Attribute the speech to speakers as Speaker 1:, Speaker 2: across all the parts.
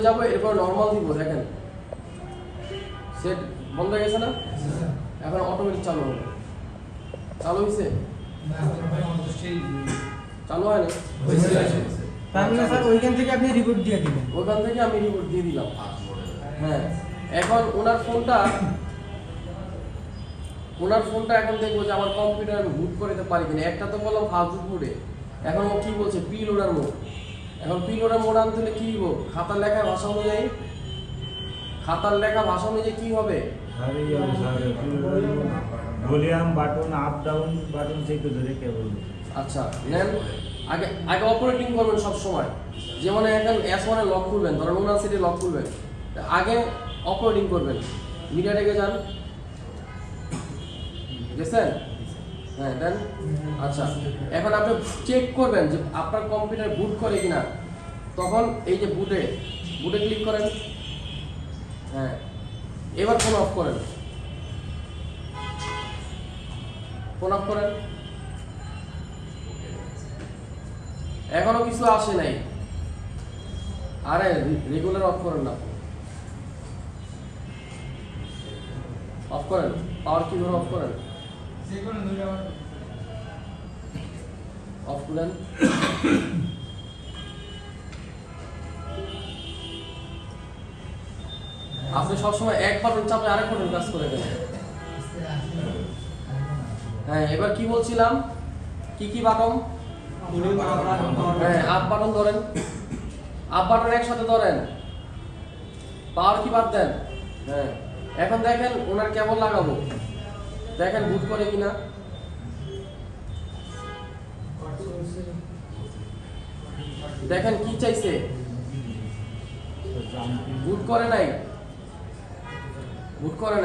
Speaker 1: যাবো এরপর নরমাল দিব। দেখেন সেট বন্ধ হয়ে গেছে না, এখন অটোমেটিক চালু হবে। চালু হয়েছে? চালু হয় না।
Speaker 2: তার মানে স্যার ওইখান থেকে আপনি রিপোর্ট দিয়ে দিবেন?
Speaker 1: ওইখান থেকে আমি রিপোর্ট দিয়ে দিলাম। হ্যাঁ, এখন ওনার ফোনটা এখন দেখবো যে আমার কম্পিউটার আমি বুট করে দিতে পারি কিনা। একটা তো বললাম ফাস্ট বুটে, এখন ও কি বলছে পি লোডার মোড। এখন পি লোডার মোড আনতে হলে কি দিব? খাতার লেখা ভাষা অনুযায়ী কি হবে?
Speaker 3: Volume button up down button থেকে ধরে কেবল।
Speaker 1: আচ্ছা নেন, আগে অপারেটিং করবেন সব সময়। যেমন এখন S1 এ লক খুলবেন, ধরেন ওনার সিটে লক খুলবেন, আগে অপারেটিং করবেন। মিডিয়া টেকে যান, গেছেন? হ্যাঁ দেন। আচ্ছা, এখন আপনি চেক করবেন যে আপনার কম্পিউটার বুট করে কিনা। তখন এই যে বুটে ক্লিক করেন। হ্যাঁ, এবার ফোন অফ করেন। এখনো কিছু আসে নাই। আরে রেগুলার অফ করেন না, অফ করেন। পাওয়ার কি ধরে অফ করেন, অফ করেন। আপনি সবসময় এক বাটন চাপলে আরেক বাটন কাজ করে দেন। হ্যাঁ, এবার কি বলছিলাম, কি বাটন? হ্যাঁ, আপ বাটন ধরেন, আপ বাটন একসাথে ধরেন, পাওয়ার কি বাদ দেন। হ্যাঁ, এখন দেখেন ওনার কেবল লাগাবো, দেখেন বুট করে কিনা। দেখেন কি চাইছে, বুট করে নাই। করে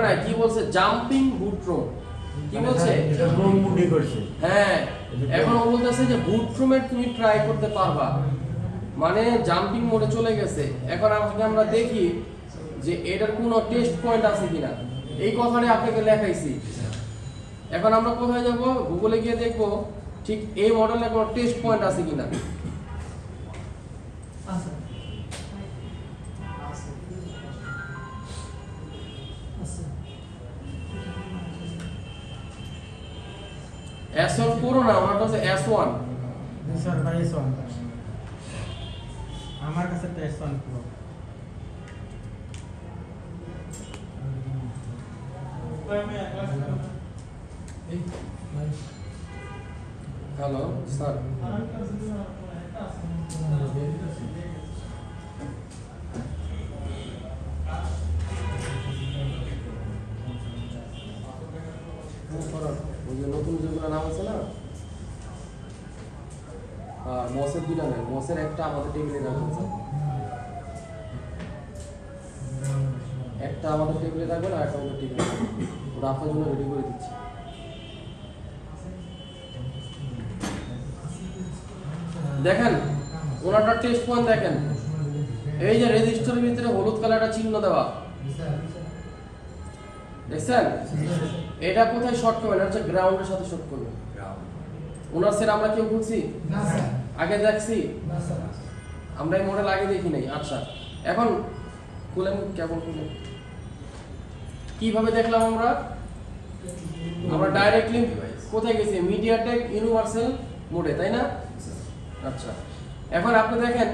Speaker 1: নাই, কি বলছে? জাম্পিং বুট রুম। কি বলছে? হ্যাঁ, এখন ও বলতেছে যে বুট রুমে তুমি ট্রাই করতে পারবা, মানে জাম্পিং মোডে চলে গেছে। এখন আমরা দেখি যে এটার কোনো টেস্ট পয়েন্ট আছে কিনা। এই কথাটাই আপনাকে লেখাইছি। এখন আমরা কোথায় যাব? গুগলে গিয়ে দেখবো ঠিক এই মডেলের কোনো টেস্ট পয়েন্ট আছে কিনা। S1 পুরো না, ওনাটা হচ্ছে S1।
Speaker 2: স্যার ভাই S1 আমার কাছে তো S1 পুরো।
Speaker 1: হ্যালো স্যার, ওই যে নতুন যেগুলো নাম আছে না, মসের দুটা নেই, মসের একটা আমাদের টেবিলে রাখবেন স্যার, একটা আমাদের টেবিলে রাখবেন আর একটা আমাদের টেবিলে রাখবেন। ওটা আপনার জন্য রেডি করে দিচ্ছি। দেখেন ওনাটা টেস্ট পয়েন্ট দেখেন, এই যে রেজিস্টারের ভিতরে হলুদ কালারটা চিহ্ন দেওয়া, দেখছেন? এটা কোথায় শর্ট করবেন? হচ্ছে গ্রাউন্ডের সাথে শর্ট করবেন। ওনার সেট আমরা কেউ খুলছি না স্যার, আগে দেখছি না স্যার, আমরা এই মডেল আগে দেখি নাই। আচ্ছা, এখন খুলেন, কেবল খুলেন। কিভাবে দেখলাম আমরা ডাইরেক্টলি কোথায় গেছি? মিডিয়াটেক ইউনিভার্সাল মোডে, তাই না? আচ্ছা, এখন আপনি দেখেন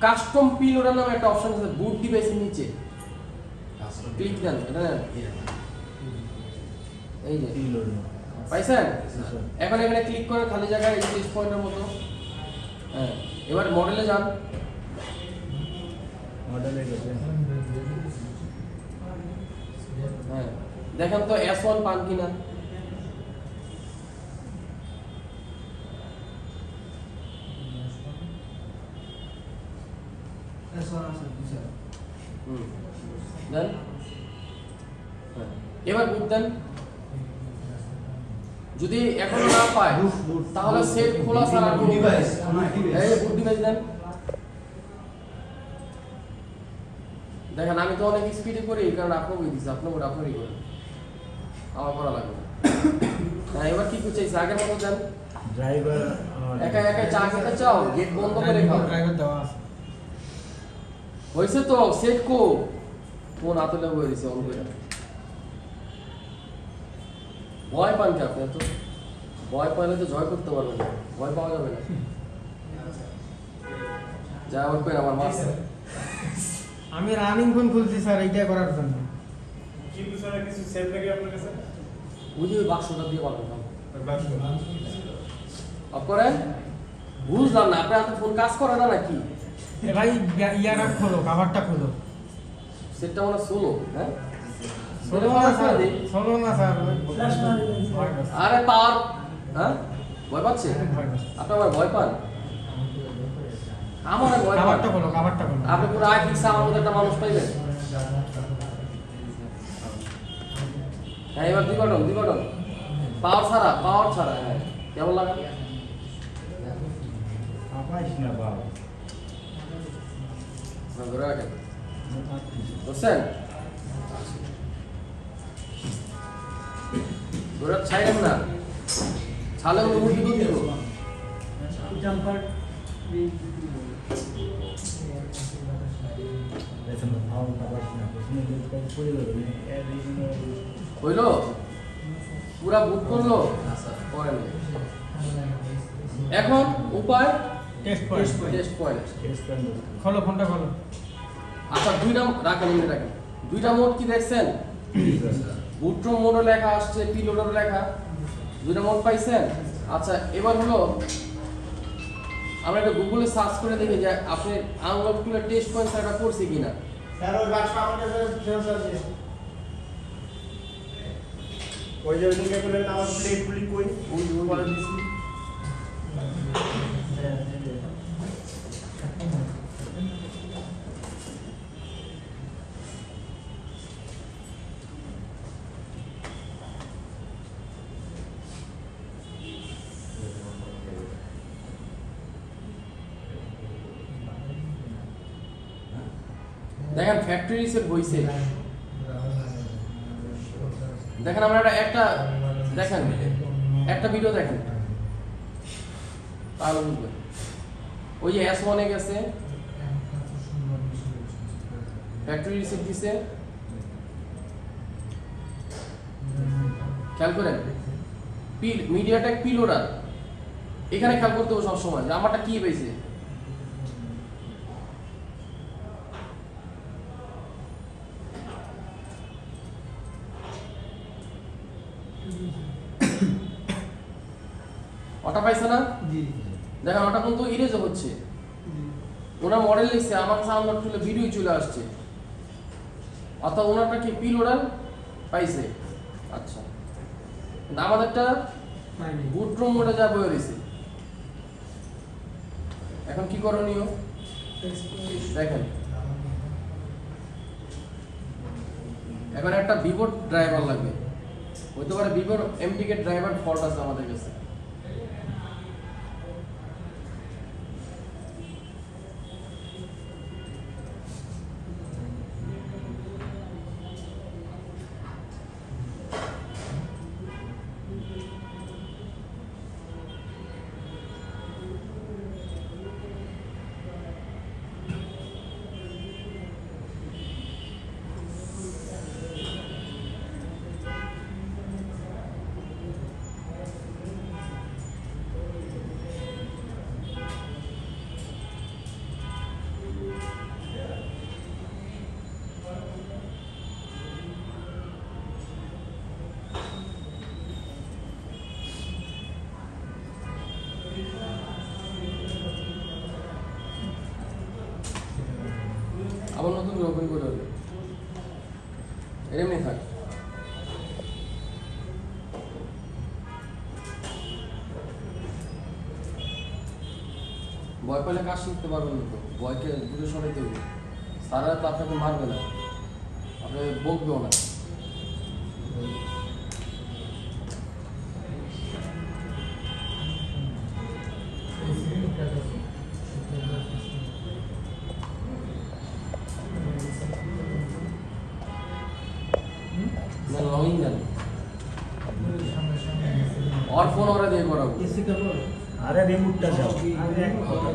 Speaker 1: কাস্টম পিলোডার নামে একটা অপশন আছে বুট ডিভাইসের নিচে, ক্লিক দেন। এটা এই যে পাইছেন? এখন এখানে ক্লিক করে খালি জায়গায় এই টেস্ট পয়েন্টের মতো। হ্যাঁ, এবার মডেলে যান। হ্যাঁ, দেখেন তো S1 পান কিনা। দেন। এবার বুট দেন। যদি এখনো না পায় তাহলে সেট খোলা ছাড়া ডিভাইস, এই যে বুট ডিভাইস দেন। দেখেন আমি তো অনেক স্পিডে করি, কারণ আপনাকে দিচ্ছি, আপনার ওটা আপনারই করেন, আমার করা লাগবে। হ্যাঁ, এবার কি চাইছে? আগের মতো দেন।
Speaker 3: ড্রাইভার
Speaker 1: একা একা চা খেতে চাও, গেট বন্ধ করে খাও।
Speaker 2: ড্রাইভার দেওয়া আছে।
Speaker 1: হয়েছে তো, সেট কো ফোন হাতে বয়ে দিছে অন করে। ভয় পান কি আপনি? তো ভয় পাইলে তো জয় করতে পারবেন না, ভয় পাওয়া যাবে না। যা উঠবেন আমার মাছ।
Speaker 2: আমি রানিং ফোন খুলছি স্যার এইটা করার জন্য।
Speaker 4: কিন্তু স্যার কিছু সেভ লাগে আপনার কাছে?
Speaker 1: ওই যে বাক্সটা দিয়ে পাবেন অফ করেন। বুঝলাম না, আপনার হাতে ফোন কাজ করে না নাকি?
Speaker 2: এ ভাই ইয়াটা খোলো, কাভারটা খোলো।
Speaker 1: সেটটা মানে সোলো, হ্যাঁ?
Speaker 2: ষোলো না স্যার, ষোলো না স্যার।
Speaker 1: আরে পাওয়ার, হ্যাঁ? ভয় পাচ্ছে? আপনি আমার ভয় পান? আমার আর ভয় পান?
Speaker 2: কাভারটা খোলো, কাভারটা খোলো।
Speaker 1: আপনি পুরো আয় ফিক্সা আমার মধ্যে একটা মানুষ পাইবেন। হ্যাঁ, এবার দুই বাটন। পাওয়ার ছাড়া, হ্যাঁ। কেমন লাগে?
Speaker 3: আপাইস না বাবা।
Speaker 1: ধরে রাখেন, বুঝছেন? ধরে ছাইলেন না, ছালে মুরগি দুধ দিব।
Speaker 2: জাম্পার
Speaker 3: দেখেন ভাও আপাইস না, প্রশ্ন করে পড়ে যাবে।
Speaker 1: হইলো? পুরা বুক করলো? করেন। এখন উপায়
Speaker 2: টেস্ট পয়েন্ট।
Speaker 1: Test point.
Speaker 2: খোলো, ফোনটা খোলো।
Speaker 1: আচ্ছা, দুইটা রাখেন, এমনি রাখেন। দুইটা মোড কি দেখছেন? বুট্রো মোডও লেখা আসছে, পিলোডও লেখা। দুইটা মোড পাইছেন? আচ্ছা, এবার হলো আমরা একটা গুগলে সার্চ করে দেখি যে আপনি আনলক টুলের টেস্ট পয়েন্ট সেটা করছে কিনা।
Speaker 4: স্যার ওই বাক্স আমার কাছে ফেরত আছে। ওই যে ওইদিকে বলে আমার প্লেট গুলি কই? ওই বলে দিছি।
Speaker 1: দেখেন ফ্যাক্টরি রিসেট হইছে। দেখেন আমরা একটা দেখেন একটা ভিডিও দেখেন, তাহলে বুঝবেন। ওই যে S1 এ গেছে, ফ্যাক্টরি রিসেট দিছে, খেয়াল করেন। মিডিয়াটেক পিলোডার, এখানে খেয়াল করতে হবে সবসময় যে আমারটা কি পেয়েছে। ওটা পাইছে না?
Speaker 2: জি
Speaker 1: দেখেন ওটা কিন্তু ইরেজ হচ্ছে। ওনার মডেল লিখছে, আমার কাছে আনলক টুলে ভিডিও চলে আসছে, অর্থাৎ ওনারটা কি পিলোডার পাইছে। আচ্ছা, কিন্তু আমাদেরটা বুটরুম মোডে যা বয়ে রয়েছে। এখন কি করণীয় দেখেন। এখন একটা ভিভোর ড্রাইভার লাগবে, হইতে পারে ভিভোর এমটিকে ড্রাইভার ফল্ট আছে আমাদের কাছে। আবার নতুন করে ওপেন করে হবে, এমনি থাক। ভয় পেলে কাজ শিখতে পারবেন না, তো ভয়কে দূরে সরাইতে হবে। সারা তো আপনাকে মারবে না, আপনাকে বকবেও না। লগইন জানি, ওর ফোন ওরা দিয়ে করাবো।
Speaker 2: এসি কেবল
Speaker 3: আরে রিমোটটা দাও। আরে এক কথা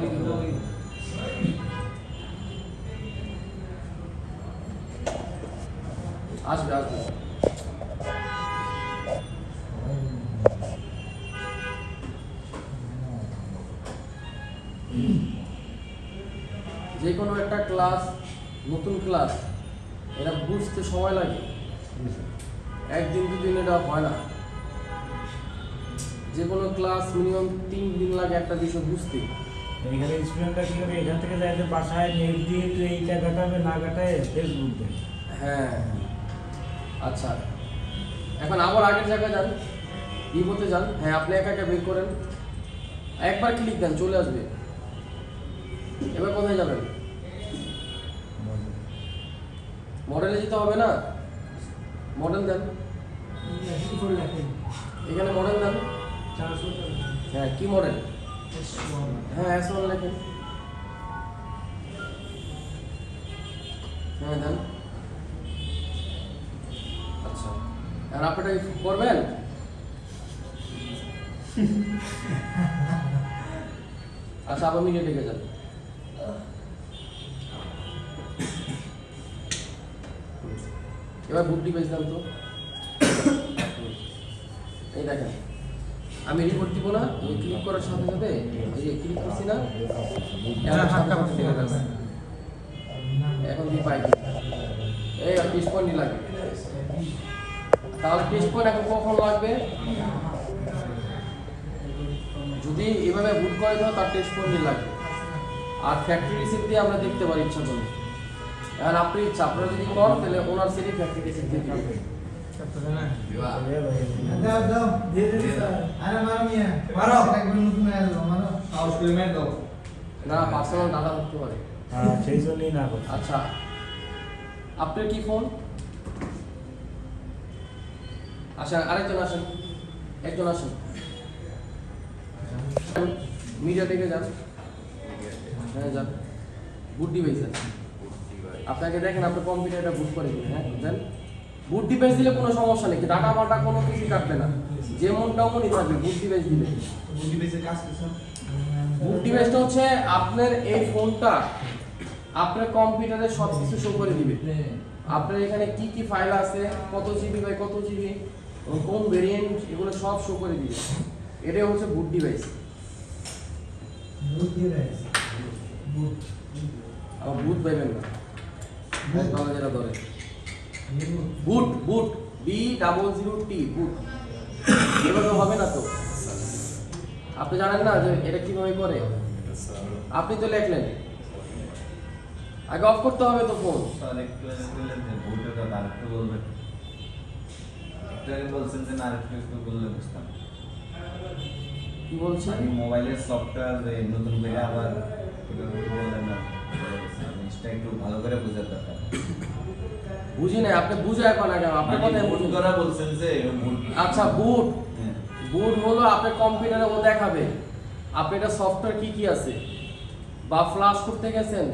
Speaker 1: আসবে আসবে। যে কোনো একটা ক্লাস, নতুন ক্লাস, এটা বুঝতে সময় লাগে, একদিন দুদিন এটা হয় না। যে কোনো ক্লাস মিনিমাম 3 দিন লাগে একটা বিষয় বুঝতে।
Speaker 3: এখানে স্টুডেন্টরা কি করে এখান থেকে যায় যে বাসায় নেট দিয়ে তুই এইটা কাটাবে না কাটায় ফেসবুক দেয়।
Speaker 1: হ্যাঁ আচ্ছা, এখন আবার আগের জায়গায় যান, ইবোতে যান। হ্যাঁ আপনি একা একা বের করেন, একবার ক্লিক দেন চলে আসবে। এবার কোথায় যাবেন? মডেলে যেতে হবে না, মডেল দেন, এখানে মডেল দেন। হ্যাঁ কি মডেল? হ্যাঁ S1 লেখেন। হ্যাঁ দেন। আচ্ছা আর আপনি এটা করবেন? আচ্ছা আবার মিনিট লেগে যান। এবার বুট ডিভাইস দেন তো। এই দেখেন আমি রিপোর্ট দিব না, ওই ক্লিক করার সাথে সাথে এই যে ক্লিক করছি না, এখন দিয়ে পাই এই টেস্ট পয়েন্ট লাগবে। তাহলে টেস্ট পয়েন্ট এখন কখন লাগবে? যদি এভাবে বুট করে দাও তার টেস্ট পয়েন্ট লাগবে। আর ফ্যাক্টরি রিসিপ্ট দিয়ে আমরা দেখতে পারি ইচ্ছা করলে। এখন আপনি ইচ্ছা, আপনারা যদি করেন তাহলে ওনার সেটি ফ্যাক্টরি রিসিপ্ট দিয়ে দিবেন। না পার্সোনাল ডাটা থাকতে পারে।
Speaker 3: হ্যাঁ সেই জন্যই না করছি।
Speaker 1: আচ্ছা আপনার কি ফোন? আচ্ছা আরেকজন আসেন, একজন আসেন, মিডিয়া থেকে যান। হ্যাঁ যান, বুট ডিভাইস আছে আপনাকে, দেখেন আপনার কম্পিউটারটা বুট করে দিন। হ্যাঁ দেন, বুট ডিভাইস দিলে কোনো সমস্যা নেই, ডাটা মাটা কোনো কিছু কাটবে না, যেমন তেমনই থাকবে বুট ডিভাইস দিলে। বুট ডিভাইসটা হচ্ছে আপনার এই ফোনটা আপনার কম্পিউটারে সব কিছু শো করে দিবে। আপনার এখানে কি কি ফাইল আছে, কত জিবি বাই কত জিবি, কোন ভেরিয়েন্ট, এগুলো সব শো করে দিবে। এটাই হচ্ছে বুট ডিভাইস। আবার বুট পাইবেন না, তাহলে যেটা ধরে বুট, বুট B00T বুট, এভাবে হবে না তো। আপনি জানেন না যে এটা কিভাবে করে? আপনি তো লেখলেন, আগে অফ করতে হবে তো ফোন। কি বলছেন?
Speaker 5: মোবাইলের সফটওয়্যার নতুন করে আবার বললেন না, জিনিসটা একটু ভালো করে বোঝার দরকার।
Speaker 1: বুঝি না, আপনি বুঝে এখন আগে আপনার কথাই
Speaker 5: বুট
Speaker 1: বুঝুন।
Speaker 5: করা বলছেন যে বুট।
Speaker 1: আচ্ছা বুট, বুট হলো আপনার কম্পিউটারে ও দেখাবে আপনি এটা সফটওয়্যার কি কি আছে, বা ফ্লাশ করতে গেছেন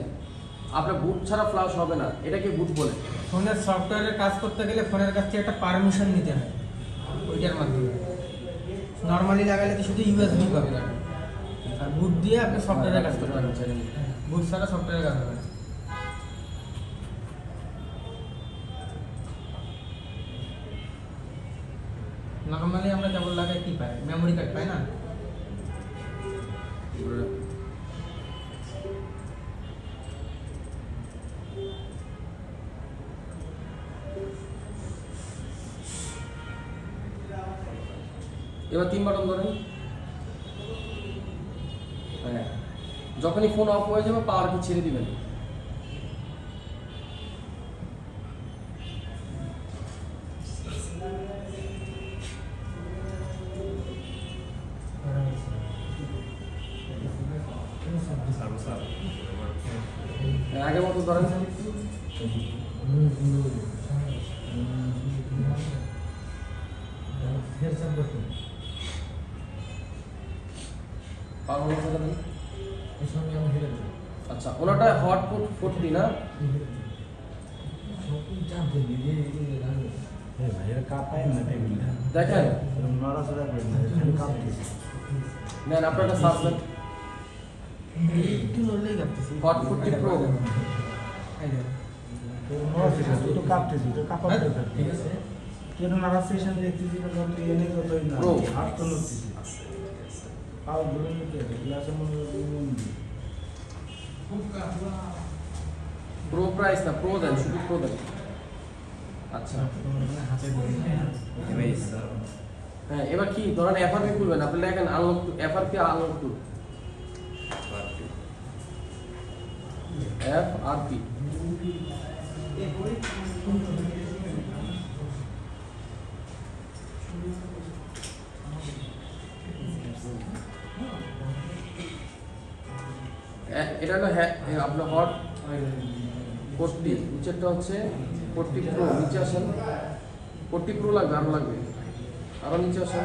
Speaker 1: আপনার বুট ছাড়া ফ্লাশ হবে না, এটাকে বুট বলে।
Speaker 2: ফোনের সফটওয়্যারের কাজ করতে গেলে ফোনের কাছ থেকে একটা পারমিশন নিতে হয়, ওইটার মাধ্যমে। নর্মালি লাগালে তো শুধু ইউএসবি পাবে না, আর বুট দিয়ে আপনি সফটওয়্যারের কাজ করতে পারবেন। বুট ছাড়া সফটওয়্যারের কাজ হবে না। নর্মালি আমরা কেবল লাগাই কি পাই, মেমোরি কার্ড পাই না।
Speaker 1: এবার 3 বাটন ধরেন। হ্যাঁ যখনই ফোন অফ হয়ে যাবে পাওয়ার কি ছেড়ে দিবেন। আগের মতো ধরেন। আচ্ছা ওনাটা হটপুট 40 না?
Speaker 3: ভাইয়ের কাপায় না টেবিলটা
Speaker 1: দেখেন
Speaker 3: নড়াচড়া করে না, খালি কাঁপতেছে।
Speaker 1: দেন আপনারটা সার্চ দেন
Speaker 2: একটু নড়লেই কাঁপতেছে।
Speaker 1: হট 40 প্রো
Speaker 2: এই দেখেন।
Speaker 3: তো কাঁপতেছি তো কাঁপাতে
Speaker 2: ঠিক আছে।
Speaker 3: কেন নাগাদ সেশন দেখতেছি তো যত এনে ততই না
Speaker 1: Bro.
Speaker 3: হাত তো নড়তেছি পাও ধরে নিতে গ্লাসের মধ্যে মন দিয়ে
Speaker 1: প্রো প্রাইস না প্রো দেন শুধু প্রো দেন আচ্ছা
Speaker 2: হাতে ধরে।
Speaker 1: হ্যাঁ এবার কি ধরেন এফআরপি খুলবেন আপনি লেখেন unlock FRP unlock to FRP এটা হলো আপনার হট 40 নিচেরটা হচ্ছে 40 প্রো নিচে আসেন 40 প্রো লাগবে আরো লাগবে আরো নিচে আসেন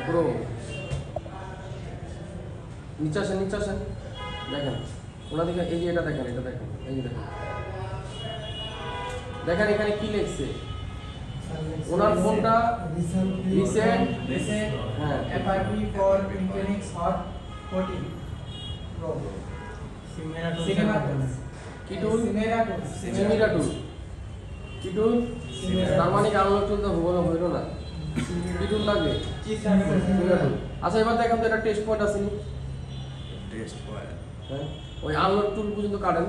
Speaker 1: প্রো নিচে আসেন দেখেন ওনা দেখেন এই যে এটা দেখেন এই যে দেখেন এখানে কি লিখছে ওনার ফোনটা রিসেন্ট হ্যাঁ
Speaker 6: FRP for Infinix Hot 40 Pro.
Speaker 2: সিমেরা টু
Speaker 6: Cinema
Speaker 2: চালাতে।
Speaker 1: কি টুল
Speaker 6: Cinema tool.
Speaker 1: চিমিরা টুল কি টুল তার মানে কি আনলক টুল তো হইলো না কি টুল লাগবে চিমিরা টুল আচ্ছা এবার দেখেন তো এটা টেস্ট পয়েন্ট আছে নি
Speaker 5: টেস্ট পয়েন্ট
Speaker 1: হ্যাঁ ওই আনলক টুল পর্যন্ত কাটেন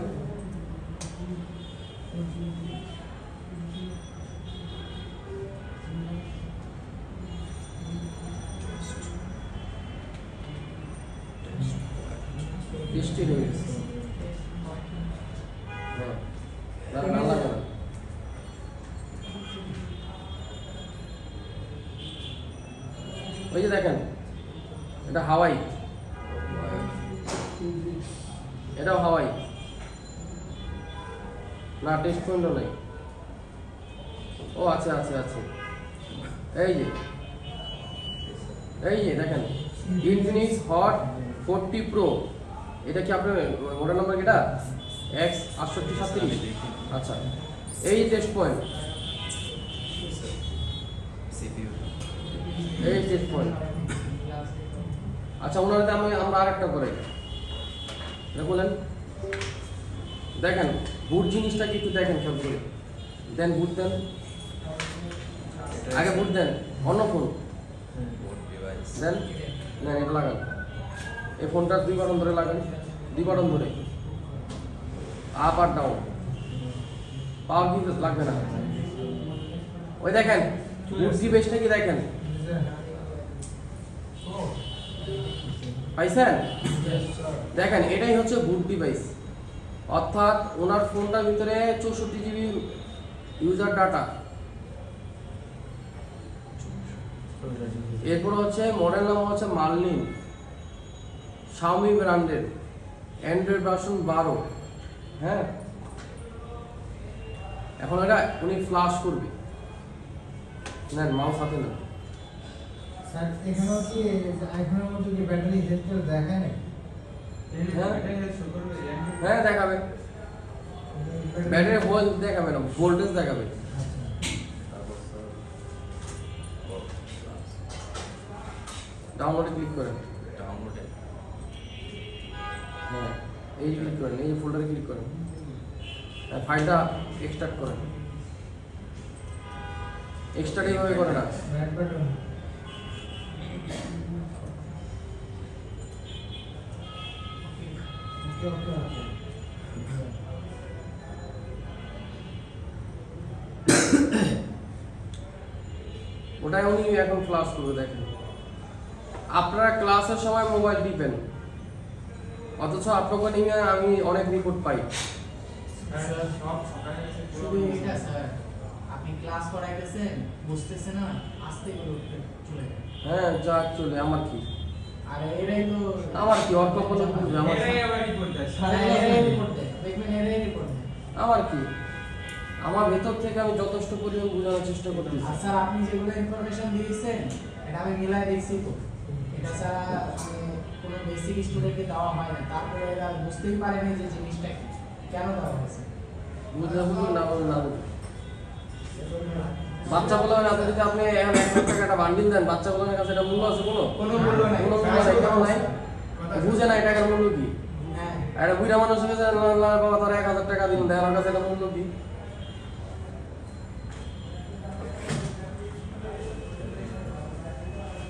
Speaker 1: টেস্টি হয়ে গেছে হ্যাঁ না লাগে না ওই যে দেখেন এটা হাওয়াই এটাও হাওয়াই না টেস্ট পয়েন্টও নাই ও আছে এই যে দেখেন ইনফিনিক্স হট 40 প্রো এটা কি আপনার মডেল নাম্বার এটা X6837 আচ্ছা এই টেস্ট পয়েন্ট
Speaker 5: সিপিইউ
Speaker 1: এই টেস্ট পয়েন্ট আচ্ছা ওনার আমরা আরেকটা করে বলেন দেখেন বুট জিনিসটা কি একটু দেখেন খেয়াল করে দেন বুট দেন আগে বুট দেন অন্য ফোন
Speaker 5: বোর্ড ডিভাইস
Speaker 1: দেন দেন এটা লাগান এই ফোনটা 2 বাটন ধরে লাগান 2 বাটন ধরে আপ আর ডাউন পাওয়ার কিন্তু লাগবে না ওই দেখেন বুট ডিভাইসটা কি দেখেন পাইছেন দেখেন এটাই হচ্ছে বুট ডিভাইস অর্থাৎ ওনার ফোনটার ভিতরে 64 জিবি ইউজার ডাটা এরপর হচ্ছে মডেল নাম হচ্ছে মার্লিন শাওমি ব্র্যান্ডের অ্যান্ড্রয়েড ভার্সন 12 হ্যাঁ এখন এটা উনি ফ্লাশ করবে নেন মাউস হাতে নেন
Speaker 6: স্যার এখানেও কি আইফোনের মধ্যে কি ব্যাটারি হেলথ দেখায় না?
Speaker 1: হ্যাঁ দেখাবে ব্যাটারি ভোল্ট দেখাবে না ভোল্টেজ দেখাবে ডাউনলোডে ক্লিক করেন
Speaker 5: ডাউনলোডে
Speaker 1: হ্যাঁ এই ক্লিক করেন এই ফোল্ডারে ক্লিক করেন ফাইলটা এক্সট্রাক্ট করেন এক্সট্রাক্ট এইভাবে করে না
Speaker 6: ব্যাক বাটন ওকে
Speaker 1: ওটাই উনি এখন ক্লাস করবে দেখেন আপনারা ক্লাসের সময় মোবাইল টিপেন অথচ আপনাকে নিয়ে আমি অনেক রিপোর্ট পাই
Speaker 6: শুধু এটা স্যার আপনি ক্লাস করাইতেছেন বুঝতেছেন না আস্তে করে উঠতে চলে যায়
Speaker 1: হ্যাঁ যা চলে আমার কি
Speaker 6: আর এরাই তো
Speaker 1: আমার কি অল্প কোনো বুঝবে আমার কি?
Speaker 6: এরাই রিপোর্ট দেয় দেখবেন এরাই রিপোর্ট দেয়
Speaker 1: আমার কি আমার ভেতর থেকে আমি যথেষ্ট পরিমাণ বোঝানোর চেষ্টা করতেছি
Speaker 6: আর স্যার আপনি যেগুলো ইনফরমেশন দিয়েছেন এটা আমি মিলাই দেখছি তো এটা স্যার কোনো বেসিক স্টুডেন্টকে দেওয়া হয় না তারপরে এরা বুঝতেই পারেনি যে জিনিসটা কি কেন দেওয়া হয়েছে
Speaker 1: বুঝলে বুঝুন না বুঝুন না বুঝুন বাচ্চা বলার হাতে যদি আপনি এখন 1,00,000 টাকা একটা বান্ডিল দেন, বাচ্চা বলার কাছে এটা মূল্য আছে কোনো?
Speaker 6: কোনো মূল্য নাই।
Speaker 1: কোনো মূল্য নাই, কেন নাই? বুঝে না এই টাকার মূল্য কি?
Speaker 6: হ্যাঁ।
Speaker 1: একটা বুড়া মানুষের কাছে না বাবা তার 1,000 টাকা দিন, দেয় আমার কাছে এটা মূল্য কি?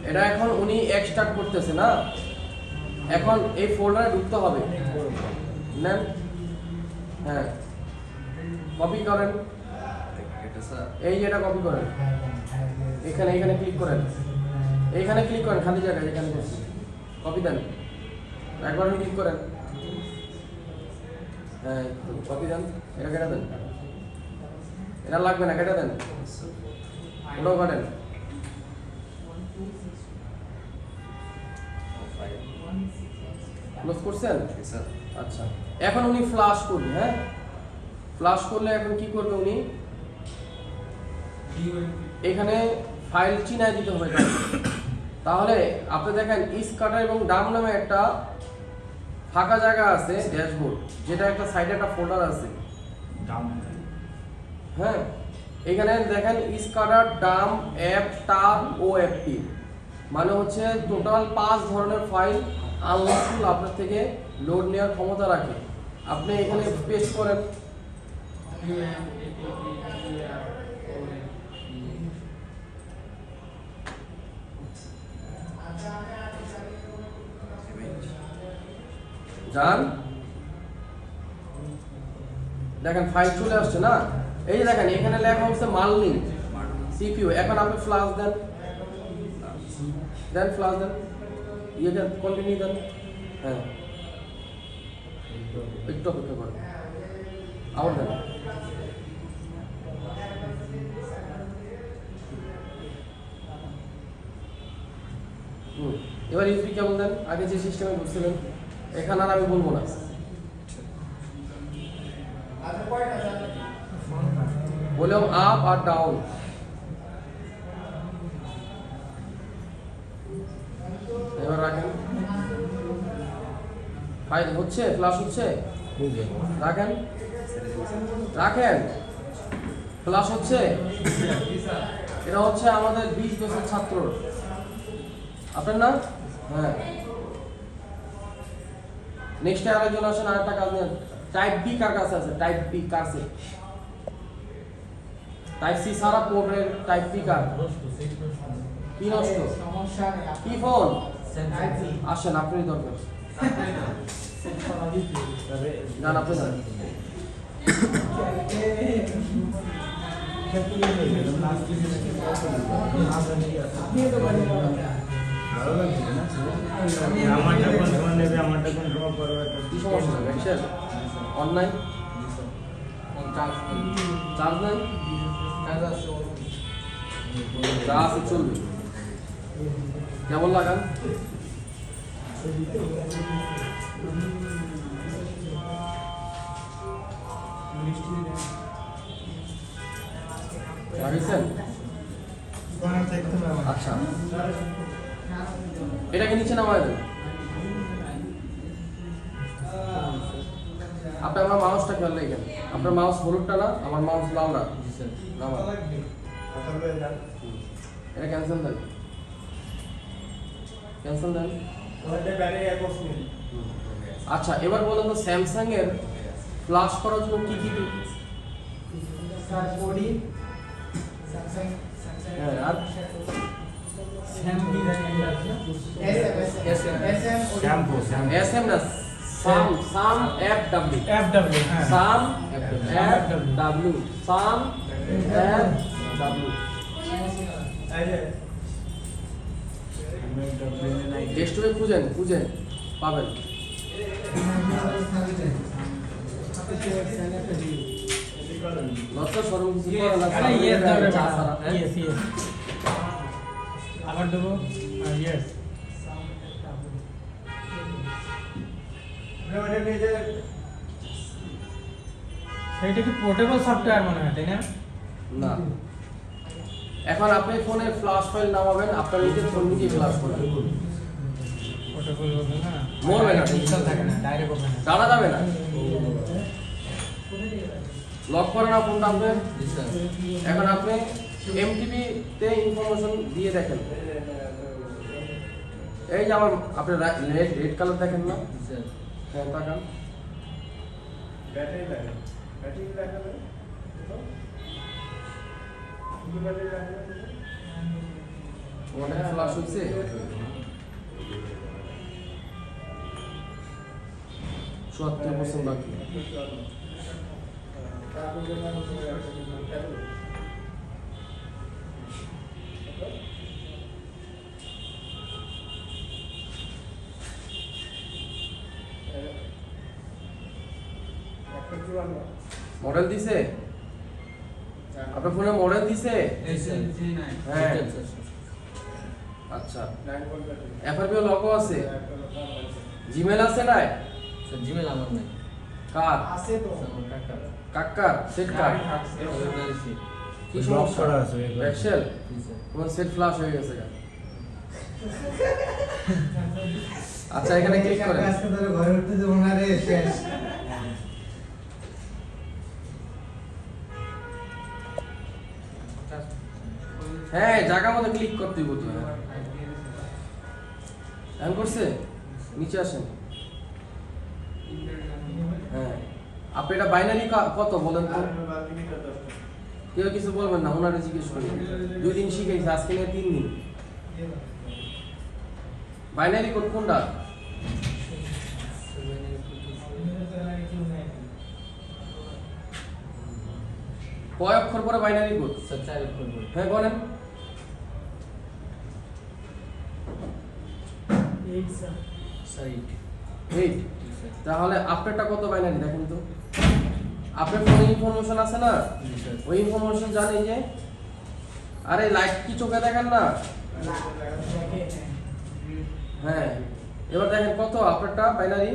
Speaker 1: এটা এখন উনি এক্সট্রাক্ট করতেছে না, এখন এই ফোল্ডারে ঢুকতে হবে। নেন, হ্যাঁ, কপি করেন, এই যেটা কপি করেন, এখানে এখানে ক্লিক করেন, এইখানে ক্লিক করেন, খালি জায়গায় এখানে কপি দেন, একবার ক্লিক করেন, হ্যাঁ কপি দেন, এটা কেটে দেন, এটা লাগবে না, কেটে দেন, ওটাও কাটেন। ক্লোজ করছেন? আচ্ছা, এখন উনি ফ্লাশ করবে, হ্যাঁ ফ্লাশ করলে এখন কি করবে উনি, এখানে ফাইল চিনায় দিতে হবে তাকে। তাহলে আপনি দেখেন ইসকাটার এবং ডাম নামে একটা ফাঁকা জায়গা আছে ড্যাশবোর্ড, যেটা একটা সাইডে একটা ফোল্ডার আছে, হ্যাঁ এখানে দেখেন ইসকাটার ডাম অ্যাপ টাব ও এফপি, মানে হচ্ছে টোটাল 5 ধরনের ফাইল আনলকফুল আপনার থেকে লোড নেওয়ার ক্ষমতা রাখে। আপনি এখানে পেস্ট করেন, যান দেখেন ফাইল চলে আসছে না, এই যে দেখেন এখানে লেখা হচ্ছে মার্লিং সিপিইউ। এখন আপনি ফ্লাশ দেন, দেন ফ্লাশ দেন, ইয়ে দেন, কন্টিনিউ দেন, হ্যাঁ একটু অপেক্ষা করেন, আবার দেন, এবার ইউএসবি কেবল দেন, আগে যে সিস্টেমে বুঝছিলেন, এখানে আর আমি বলবো না। ভলিউম আপ আর ডাউন, এবার রাখেন, ফাইল হচ্ছে, ফ্লাশ হচ্ছে, রাখেন রাখেন, ফ্লাশ হচ্ছে। এটা হচ্ছে আমাদের 20 বছর ছাত্র, আপনার না? হ্যাঁ, নেক্সট আরেকজন আসেন, আরেকটা কাজ নেন। টাইপ বি কার কাছে আছে? টাইপ বি কাছে, টাইপ সি সারা পোর্টের টাইপ বি কার কি নষ্ট?
Speaker 6: সমস্যা নেই।
Speaker 1: কি ফোন?
Speaker 6: Type B.
Speaker 1: আসেন, আপনারই দরকার, যান আপনি যান।
Speaker 3: আমারটা কোন সময় নেবে, আমারটা কোন সময় করবে,
Speaker 1: কি সমস্যা? শেষ অনলাইন চার্জ নাই, যা আছে চলবে, কেমন লাগান? লাগিয়েছেন? আচ্ছা, এটাকে নিচে নামায় দেন। আপনি আমার মাউসটা খেয়াল রাখেন, আপনার মাউস হলুদটা না, আমার মাউস লাল না, নামান। এটা ক্যান্সেল দেন, ক্যান্সেল দেন। আচ্ছা, এবার বলুন তো স্যামসাং এর ফ্লাশ করার জন্য কি কি?
Speaker 6: স্যার বডি স্যামসাং
Speaker 1: হ্যাঁ, আর
Speaker 3: শ্যাম্পু
Speaker 1: এসএম না, সাম সাম এফ ডব্লিউ,
Speaker 2: FW, হ্যাঁ।
Speaker 1: সাম এফ ডব্লিউ, সাম এফ ডব্লিউ। ডেস্কটপে খুঁজেন, খুঁজেন পাবেন। লজ্জা শরম কিছু করে না,
Speaker 2: আরে yes দাও,
Speaker 1: চা ছাড়া, হ্যাঁ?
Speaker 2: yes yes, আবার দেবো, yes। সেইটা কি পোর্টেবল সফটওয়্যার মনে হয়, তাই না?
Speaker 1: না, এখন আপনি ফোনে ফ্ল্যাশ ফাইল নামাবেন, আপনার নিজের ফোন নিজে ফ্ল্যাশ করবেন,
Speaker 2: পোর্টেবল হবে না,
Speaker 1: মরবে না,
Speaker 2: ইনস্টল থাকে না, ডাইরেক্ট ওপেন হয়।
Speaker 1: জানা যাবে না। লক করে না ফোনটা আপনি, এখন আপনি এমটিপি তে ইনফরমেশন দিয়ে দেখেন। এই যে আমার আপনি রেড কালার দেখেন না? হ্যাঁ তাকান।
Speaker 4: ব্যাটারি লাগে, ব্যাটারি লাগালে শুধু ব্যাটারি লাগালে
Speaker 1: ওটা ফ্ল্যাশ হইছে? চুয়াত্তর % বাকি। মডেল দিছে? আপনার ফোনে মডেল দিছে? হ্যাঁ আচ্ছা। এফআরপিও লগও আছে? জিমেল আছে না?
Speaker 2: জিমেল আমার নাই।
Speaker 1: কার?
Speaker 6: আছে তো
Speaker 1: কাকার সেট কার? কি
Speaker 3: লক
Speaker 1: সমস্যা?
Speaker 3: করা আছে
Speaker 1: এক্সেল তোমার সেট ফ্ল্যাশ হয়ে গেছে গা। আচ্ছা এখানে ক্লিক করেন।
Speaker 7: আজকে ধরে ঘরে উঠতে দেবো না রে শেষ।
Speaker 1: হ্যাঁ জায়গা মতো ক্লিক করতে হইব তো। এমন করছে? নিচে আসেন। হ্যাঁ আপনি এটা বাইনারি কত বলেন তো? কেউ কিছু বলবেন না, ওনারে জিজ্ঞেস করি। 2 দিন শিখাইছে, আজকে নিয়ে 3 দিন। বাইনারি কোড কোনটা? কয় অক্ষর পরে বাইনারি কোড? হ্যাঁ বলেন। 8 তাহলে আপনারটা কত বাইনারি দেখেন তো? আপনার ফোনে ইনফরমেশন আছে না? ওই ইনফরমেশন জানি যে আরে লাইট কি চোখে দেখেন না? হ্যাঁ এবার দেখেন কত আপনারটা বাইনারি?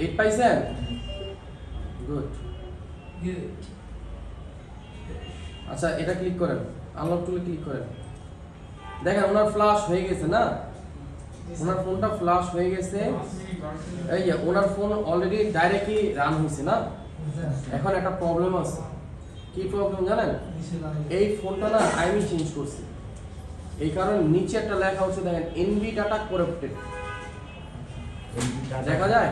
Speaker 1: 8 পাইছেন? গুড। আচ্ছা এটা ক্লিক করেন, আনলক টুলে ক্লিক করেন। দেখেন ওনার ফ্ল্যাশ হয়ে গেছে না? ওনার ফোনটা ফ্ল্যাশ হয়ে গেছে। এই যে ওনার ফোন অলরেডি ডাইরেক্টলি রান হয়েছে না? এখন একটা প্রবলেম আছে। কি প্রবলেম জানেন? এই ফোনটা না আইমি চেঞ্জ করছে, এই কারণে নিচে একটা লেখা হচ্ছে দেখেন এনভি ডাটা করাপ্টেড। দেখা যায়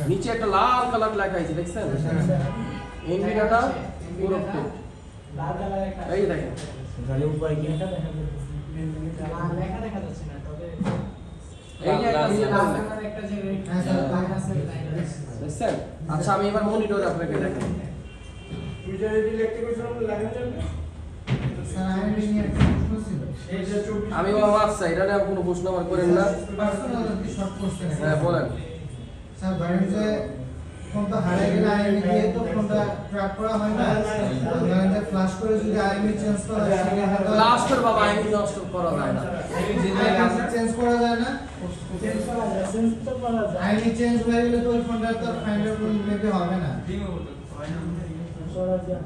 Speaker 1: নিচে একটা লাল কালার লেখা আছে, দেখছেন? NV data corrupted. এই দেখেন
Speaker 3: তাহলে উপায় কি?
Speaker 6: লেখা দেখা যাচ্ছে না, তবে
Speaker 1: এই যে একটা
Speaker 6: লাল কালার একটা যে রেড লাইন আছে
Speaker 1: দেখছেন? আচ্ছা আমি এবার মনিটরে আপনাকে দেখাই।
Speaker 4: টুইটারে দিলে একটা করে সব লাগানো যাবে।
Speaker 7: স্যার আইএনডি নিয়ে একটা প্রশ্ন ছিল।
Speaker 4: এইটা 24
Speaker 1: আমি বাবা আচ্ছা এটা নিয়ে কোনো প্রশ্ন আমার করেন না।
Speaker 7: পার্সোনাল কি শর্ট কোশ্চেন।
Speaker 1: হ্যাঁ বলেন।
Speaker 7: স্যার ধরেন যে ফোনটা হারিয়ে গেলে আইএনডি দিয়ে তো ফোনটা ট্র্যাক করা হয় না। ধরেন যে ফ্ল্যাশ করে যদি আইএনডি চেঞ্জ করা হয় সেক্ষেত্রে তো
Speaker 1: লাস্ট করে বাবা আইনি নষ্ট করা যায় না।
Speaker 7: চেঞ্জ করা যায় না।
Speaker 6: চেঞ্জ করা যায়, চেঞ্জ তো করা যায়।
Speaker 7: আইএনডি চেঞ্জ হয়ে গেলে তো ওই ফোনটা তো ফাইন্ডার মেবি হবে না।
Speaker 6: করা যায়।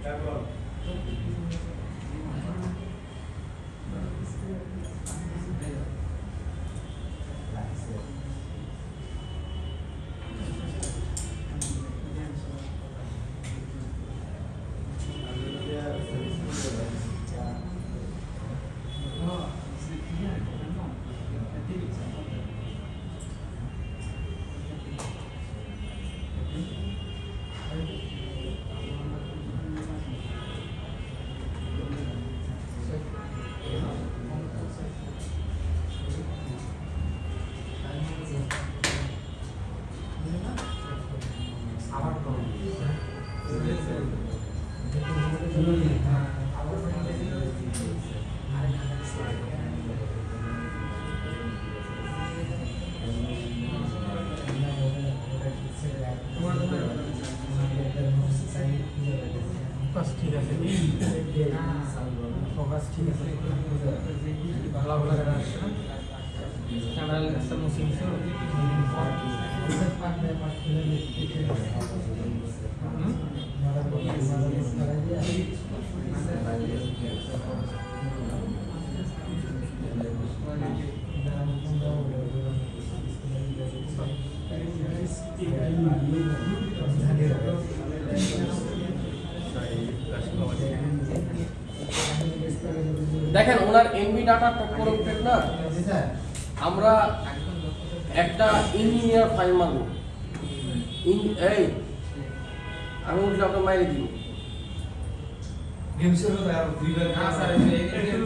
Speaker 4: তারপর
Speaker 2: ফোকাস ঠিক আছে, ফোকাস ঠিক আছে, ভালো ভালো দেখা যাচ্ছে না? ক্যামেরা লেন্সটা মুছে নিছো?
Speaker 1: দেখেন ওনার এমবি ডাটাটা করপ্টেড না,
Speaker 7: জি স্যার।
Speaker 1: আমরা একটা ইঞ্জিনিয়ার ফাইল মারবো। এই আমি উঠলে আপনার মাইরে দিব।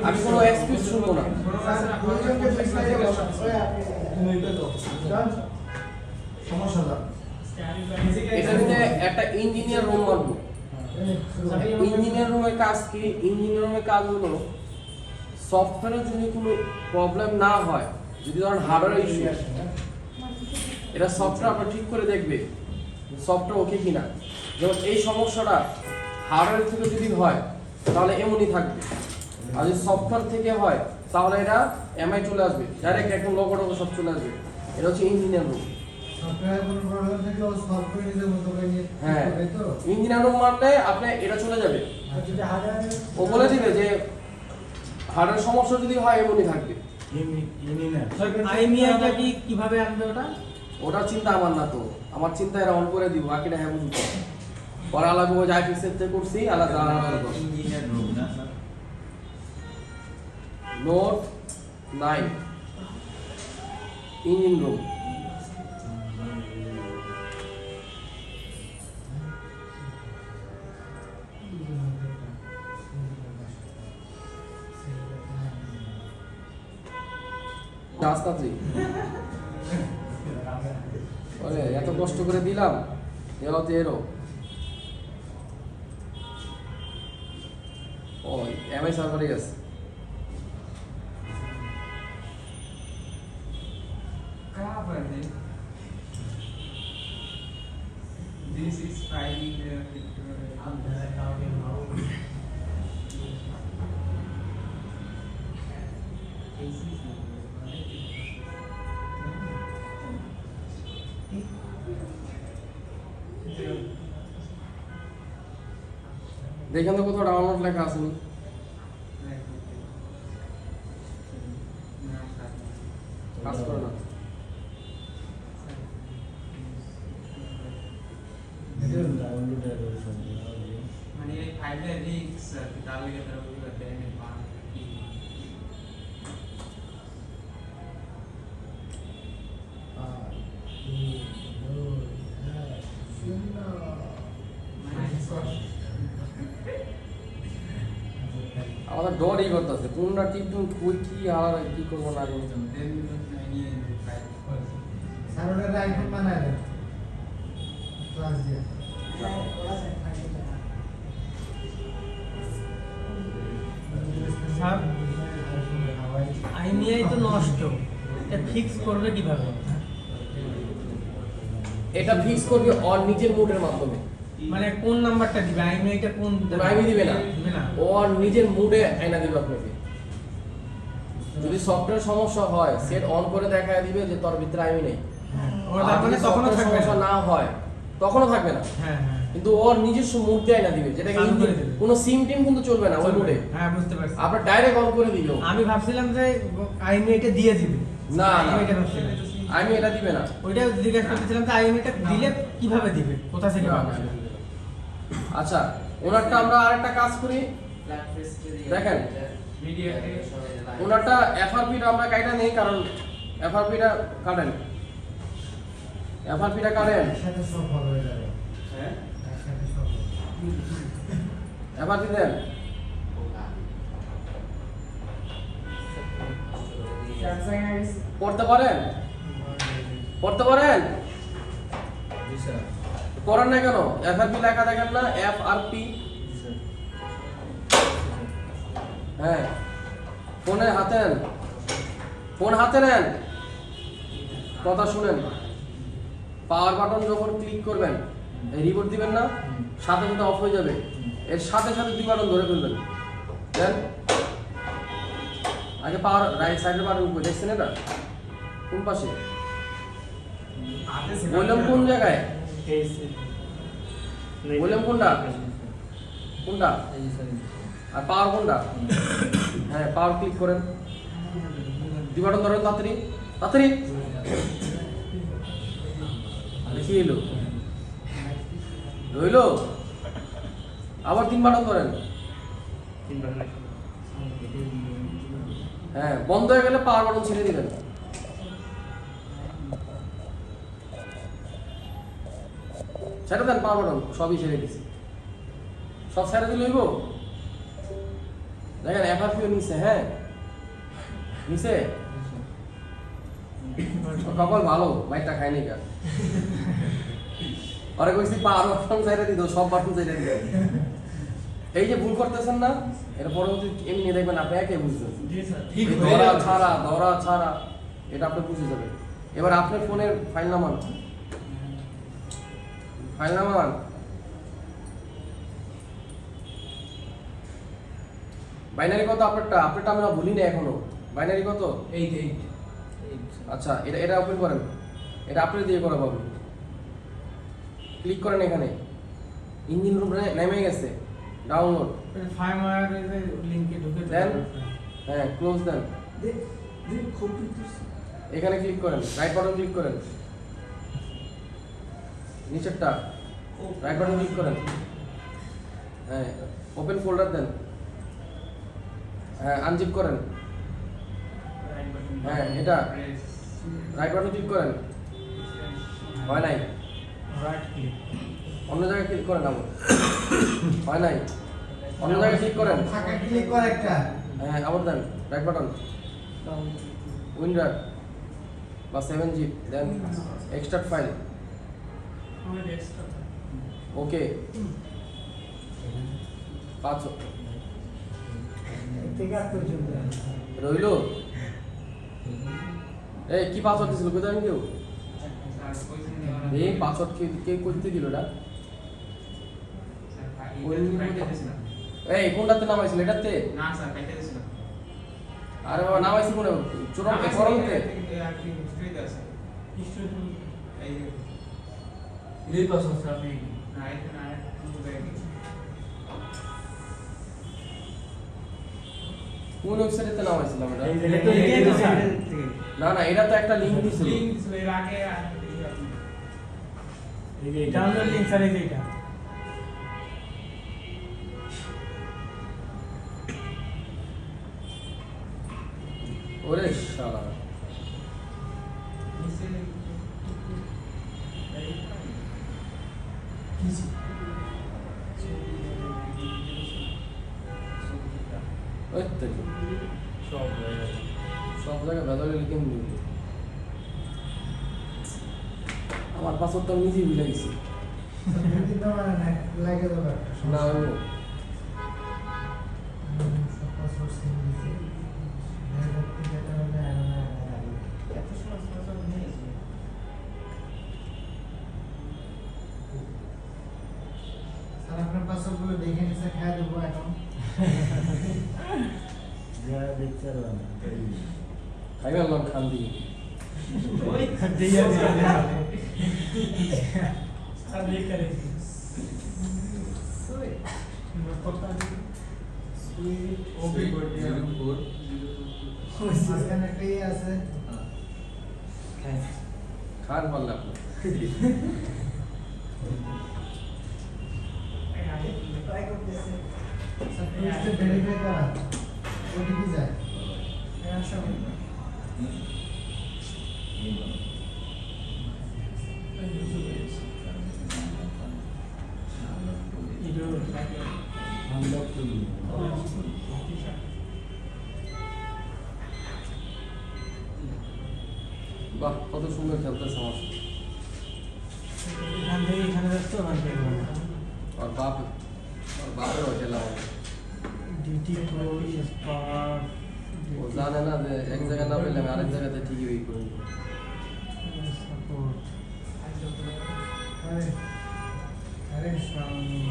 Speaker 1: আমি কোনো এক্সকিউজ শুনবো না।
Speaker 7: স্যার, দুইজনকে দুই সাইডে বসান। সমস্যা না।
Speaker 1: এটাতে একটা ইঞ্জিনিয়ার রুম মারবো। ইঞ্জিনিয়ার রুমের কাজ কি? ইঞ্জিনিয়ার রুমের কাজ হলো সফটওয়্যারে যদি কোনো প্রবলেম না হয়, যদি ধরেন হার্ডওয়্যার ইস্যু, এটা সফটওয়্যার আপনার ঠিক করে দেখবে সফটওয়্যার ওকে কিনা। যেমন এই সমস্যাটা হার্ডওয়্যার থেকে যদি হয় তাহলে এমনই থাকবে, আর যদি সফটওয়্যার থেকে হয় তাহলে এটা এমআই চলে আসবে, ডাইরেক্ট একদম লগো টগো সব চলে আসবে। এটা হচ্ছে ইঞ্জিনিয়ার রুম।
Speaker 7: সফটওয়্যার কোনো প্রবলেম থাকলে ও সলভ করে নিজের মতো করে নিয়ে
Speaker 1: হ্যাঁ,
Speaker 7: করবে তো।
Speaker 1: ইঞ্জিনিয়ার রুম মারলে আপনি এটা চলে যাবে।
Speaker 6: আর যদি হার্ডওয়্যার
Speaker 1: ও বলে দিবে যে হার্ডওয়্যার সমস্যা যদি হয় এমনই থাকবে।
Speaker 2: আইমিআইটা কি কিভাবে আনবে ওটা?
Speaker 1: ওটার চিন্তা আমার না তো, আমার চিন্তা এরা অন করে দিব, বাকিটা হ্যাঁ বুঝবো। পরে আলাদা ওই যাই ফিক্সের থেকে করছি আলাদা আলাদা
Speaker 5: ইঞ্জিনিয়ার রুম না স্যার?
Speaker 1: Note 9 engine room. রাস্তাতে ওরে এত কষ্ট করে দিলাম, এরাও তো এরো। ও এমআই সার্ভারে গেছে।
Speaker 8: This is filing the
Speaker 1: দেখেন তো কোথাও ডাউনলোড লেখা আসেনি। কাজ করে না।
Speaker 8: মানে এই ফাইলটা রিক্স তাহলে কি তার উপরে দেন পান
Speaker 1: আমাদের ডরই করতেছে কোনটা টিপটুন কই কি আর কি করবো না করবো।
Speaker 8: দেন নিয়ে ফাইল
Speaker 7: স্যার ওটা আইফোন বানায় দেন ক্লাস দিয়ে।
Speaker 2: স্যার আইমিআই তো নষ্ট, এটা ফিক্স করবে কিভাবে?
Speaker 1: এটা ফিক্স করবে ওর নিজের মুডের মাধ্যমে।
Speaker 2: মানে কোন নাম্বারটা দিবে? আইমিআইটা কোন
Speaker 1: আইমি দিবে না,
Speaker 2: দিবে না?
Speaker 1: ওর নিজের মুডে আইনা দিবে আপনাকে। যদি সফটওয়্যার সমস্যা হয় সেট অন করে দেখায় দিবে যে তোর ভিতরে আইমি নেই।
Speaker 2: ওটা
Speaker 1: আর
Speaker 2: মানে
Speaker 1: যদি
Speaker 2: তখনও
Speaker 1: software
Speaker 2: থাকবে
Speaker 1: সমস্যা
Speaker 2: না।
Speaker 1: না হয় তখনও থাকবে না,
Speaker 2: হ্যাঁ হ্যাঁ
Speaker 1: কিন্তু ওর নিজস্ব মুড দিয়ে আইনা দিবে, যেটা
Speaker 2: চালু করে দিবে।
Speaker 1: কোনো সিম টিম কিন্তু চলবে না ওই মুডে।
Speaker 2: হ্যাঁ বুঝতে পারছি।
Speaker 1: আপনার ডাইরেক্ট অন করে দিল।
Speaker 2: আমি ভাবছিলাম যে আইমিআইটা দিয়ে দিবে।
Speaker 1: না, না।
Speaker 2: আইমিআইটা ভাবছিলাম।
Speaker 1: আইমি এটা দিবে না।
Speaker 2: ওইটা জিজ্ঞাসা করতেছিলাম যে আইমিআইটা দিলে কিভাবে দিবে, কোথা থেকে
Speaker 1: না,
Speaker 2: পাবে?
Speaker 1: না, না। আচ্ছা ওনারটা আমরা আরেকটা কাজ করি, দেখেন ওনারটা এফআরপিটা আমরা কাইটা নেই, কারণ এফআরপিটা কাটেন, এফআরপিটা কাটেন,
Speaker 7: একসাথে সব ভালো হয়ে যাবে।
Speaker 1: হ্যাঁ
Speaker 7: একসাথে সব হবে।
Speaker 1: এফআরপি দেন। পড়তে পারেন? পড়তে পারেন? করেন না কেন? এফআরপি লেখা দেখেন না, এফআরপি। হ্যাঁ ফোনে হাতে নেন, ফোন হাতে নেন, কথা শুনেন। পাওয়ার বাটন যখন ক্লিক করবেন রিবোট দিবেন না, সাথে সাথে অফ হয়ে যাবে, এর সাথে সাথে দুই বাটন ধরে ফেলবেন। দেন আগে পাওয়ার রাইট সাইডের বাটন উপরে দেখছেন, এটা কোন পাশে? বললাম কোন জায়গায়? বললাম কোনটা কোনটা? আর পাওয়ার কোনটা? হ্যাঁ পাওয়ার ক্লিক করেন, দুই বাটন ধরেন, তাড়াতাড়ি তাড়াতাড়ি। কি এলো? রইলো? আবার তিন বাটন ধরেন। হ্যাঁ, বন্ধ হয়ে গেলে পাওয়ার বাটন ছেড়ে দিবেন। ছেড়ে দেন পাওয়ার বাটন, সবই ছেড়ে দিছি। সব ছেড়ে দিলে হইব। দেখেন এফআরপিও নিচে, হ্যাঁ নিচে। কপাল ভালো, বাইকটা খায়নি কার। আরে কইছি পাওয়ার বাটন ছেড়ে দিত, সব বাটন ছেড়ে দিত। এই যে ভুল করতেছেন না, এটা পরবর্তী এমনি দেখবেন আপনি একে বুঝবেন।
Speaker 2: ঠিক
Speaker 1: ধরা ছাড়া এটা আপনি বুঝে যাবেন। এবার আপনার ফোনের ফাইল নামান, বাইনারি কত আপনারটা আমরা ভুলি না এখনো। বাইনারি কত?
Speaker 2: 8
Speaker 1: আচ্ছা, এটা ওপেন করেন, এটা আপনি দিয়ে করা পাবেন। ক্লিক করেন এখানে, ইঞ্জিন রুম নেমে গেছে, ডাউনলোড
Speaker 2: ফার্মওয়্যার এর লিংকে ঢুকে
Speaker 1: দেন। হ্যাঁ, ক্লোজ দেন। এখানে ক্লিক করেন, রাইট বাটন ক্লিক করেন, নিচেরটা রাইট বাটন ক্লিক করেন। হ্যাঁ, ওপেন ফোল্ডার দেন। হ্যাঁ, আনজিপ করেন। হ্যাঁ, এটা রাইট বাটন ক্লিক করেন। হয় নাই,
Speaker 2: রাইট ক্লিক
Speaker 1: অন্য জায়গায় ক্লিক করেন। আবার হয় নাই, অন্য জায়গায় ক্লিক করেন।
Speaker 7: ফাঁকা ক্লিক কর একটা।
Speaker 1: হ্যাঁ, আবার দেন রাইট বাটন, উইন্ডার বা 7 জিপ দেন, এক্সট্রাক্ট ফাইল। ওকে, 5
Speaker 7: থেকে আর পর্যন্ত
Speaker 1: রইল। এই কি পাসওয়ার্ড দিছিল কই জানি কেউ? এই পাসওয়ার্ড কে করতে দিল এটা? এই কোনটাতে নামাইছিল? এটাতে?
Speaker 8: না স্যার কাইতে দিছিল।
Speaker 1: আরে বাবা, নামাইছি কোনে? চুরম ফরমতে।
Speaker 8: হিস্ট্রিতে আছে। এই যে
Speaker 2: এই পাসওয়ার্ড স্যার আপনি
Speaker 8: না এটা না
Speaker 1: কোন ওয়েবসাইটে নামাইছিলাম এটা?
Speaker 3: এই যে
Speaker 2: এটা তো লিখে দিছে।
Speaker 1: না না, এটা তো একটা লিংক দিছিল।
Speaker 8: লিংক দিছিল এর আগে
Speaker 3: এই যে এটা
Speaker 2: ডাউনলোড লিংক স্যার এই যে এটা
Speaker 1: ওরে শালা, ওই তো সব জায়গায় ভেতরে লিখে নিল। আমার পাসওয়ার্ড তো আমি নিজেই ভুলে গেছি।
Speaker 7: দিতে পারে না, লাগে দেবো একটা
Speaker 1: না
Speaker 7: সমস্যা।
Speaker 1: ও
Speaker 7: সব পাসওয়ার্ড সেম দিছে। ব্যক্তিগত ভাবে আলাদা আলাদা।
Speaker 6: এত সময় নেই।
Speaker 7: স্যার আপনার পাসওয়ার্ডগুলো দেখে নিছে, খেয়ে দেবো এখন।
Speaker 3: যারা দেখতে পারবেন
Speaker 1: খাইবে আল্লাহ খান দিয়ে।
Speaker 2: ওই দিয়া দিয়া স্যার লিখ করে
Speaker 6: সুইট।
Speaker 7: সুইট
Speaker 2: ওপি
Speaker 7: মাঝখানে একটা ইয়ে আছে।
Speaker 1: খান পারলে আপনি।
Speaker 6: ট্রাই করতেছে।
Speaker 7: স্যার টুইস্টে ভেরিফাই করা ওটিপি যায়।
Speaker 1: বাহ, কত সুন্দর খেলতেছে আমার।
Speaker 2: এখান থেকে এখানে যাচ্ছে ওখান থেকে
Speaker 1: আর বাপেরও খেলা হবে।
Speaker 2: ডিটি প্রো স্পার
Speaker 1: ও জানে না যে এক জায়গায় না পেলে আমি আরেক জায়গাতে ঠিকই ওই করে দেবো।
Speaker 2: সাপোর্ট
Speaker 7: আরে আরে
Speaker 2: Xiaomi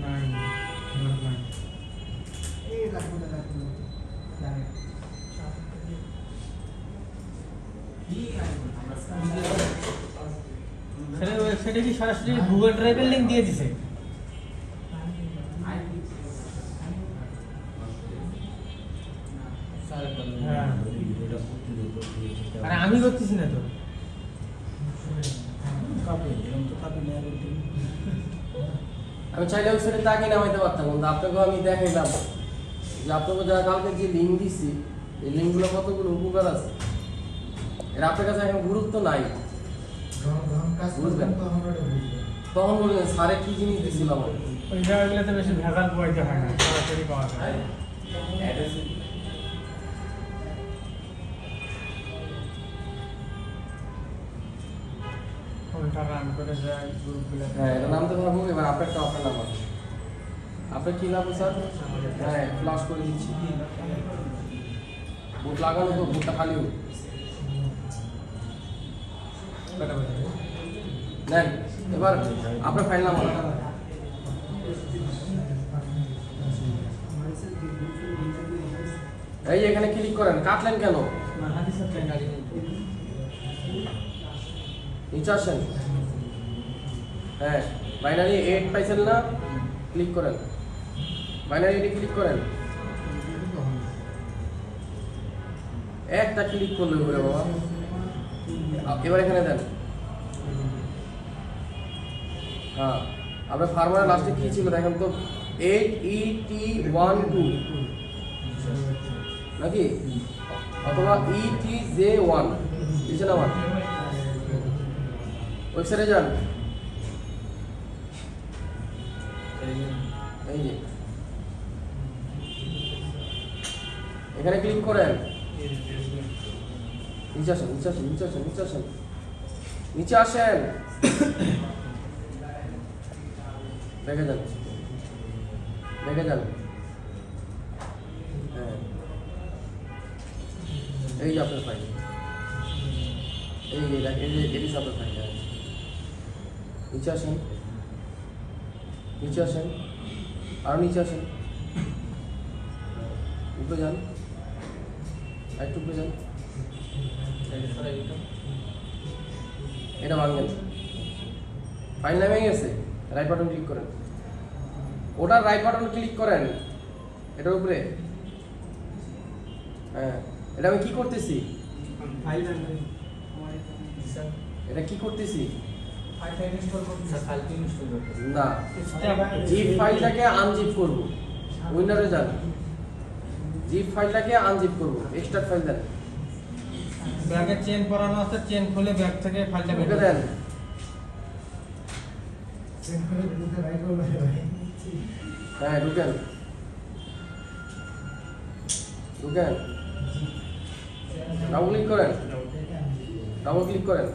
Speaker 2: 9 Note 9
Speaker 7: এই রাখুন জানে।
Speaker 2: সেটা ওয়েবসাইটে কি সরাসরি গুগল ড্রাইভের লিংক দিয়ে দিছে? হ্যাঁ আরে আমি করতেছি না তো।
Speaker 1: আমি চাইলে ওই সাইডে তাকে নামাইতে পারতাম, কিন্তু আপনাকেও আমি দেখাইলাম যে আপনাকে যারা কালকে যে লিঙ্ক দিছি এই লিঙ্কগুলো কতগুলো উপকার আছে, এর আপনার কাছে এখন গুরুত্ব নাই।
Speaker 7: যখন কাজ করবেন তখন ওটা বুঝবেন।
Speaker 1: তখন বলবেন স্যারে কি জিনিস দিয়েছিলাম
Speaker 3: ওই জায়গাগুলোতে বেশি ভেজাল পোয়াইতে হয় না, সরাসরি পাওয়া যায়। ওইটা রান করে যায় গ্রুপগুলো।
Speaker 1: হ্যাঁ এটা নামতে পারবো। এবার আপনারটা আপনার নাম আছে, আপনার কি নাম স্যার? হ্যাঁ ফ্লাশ করে দিচ্ছি। বুট লাগানো তো, বুটটা খালি হোক। নেন এবার আপনার ফাইল নাম্বার। এই যে এখানে ক্লিক করেন। কাটলেন কেন? নিচে আসেন। হ্যাঁ বাইনারি 8 পাইছেন না? ক্লিক করেন, বাইনারি 8 ক্লিক করেন। একটা ক্লিক করলে হবে বাবা। এবার এখানে দেন। হ্যাঁ আপনার ফার্মারের লাস্টে কি ছিল দেখেন তো, 8ET12 নাকি, অথবা ETJ1 দিচ্ছে না? আমার ওয়েবসাইটে যান। এই যে এখানে ক্লিক করেন। নিচে আসেন, নিচে আসেন, নিচে আসেন, নিচে আসেন, নিচে আসেন। দেখে যান, দেখে যান। হ্যাঁ এই যে আপনার ফাইল, এই যে এটি আপনার ফাইল। নিচে আসেন, নিচে আসেন, আর নিচে আসেন, উপরে যান, একটু উপরে যান। এটা ভাঙবেন, ফাইল নামে গেছে। রাইট বাটন ক্লিক করেন, ওটার রাইট বাটন ক্লিক করেন এটার উপরে। হ্যাঁ এটা আমি কি করতেছি? এটা কি করতেছি? না, জিপ ফাইলটাকে আনজিপ করব। উইন্ডোজে যান, জিপ ফাইলটাকে আনজিপ করব। এক্সট্রাক্ট ফাইল দেন।
Speaker 2: ব্যাগে চেন পরানো আছে, চেন খুলে ব্যাগ থেকে ফাইলটা বের
Speaker 1: ঢুকে
Speaker 2: করে
Speaker 1: দেন।
Speaker 7: চেক করে দিতে রাই করবে ভাই।
Speaker 1: হ্যাঁ ঢুকেন, ঢুকেন। ডাবল ক্লিক করেন, ডাবল ক্লিক করেন,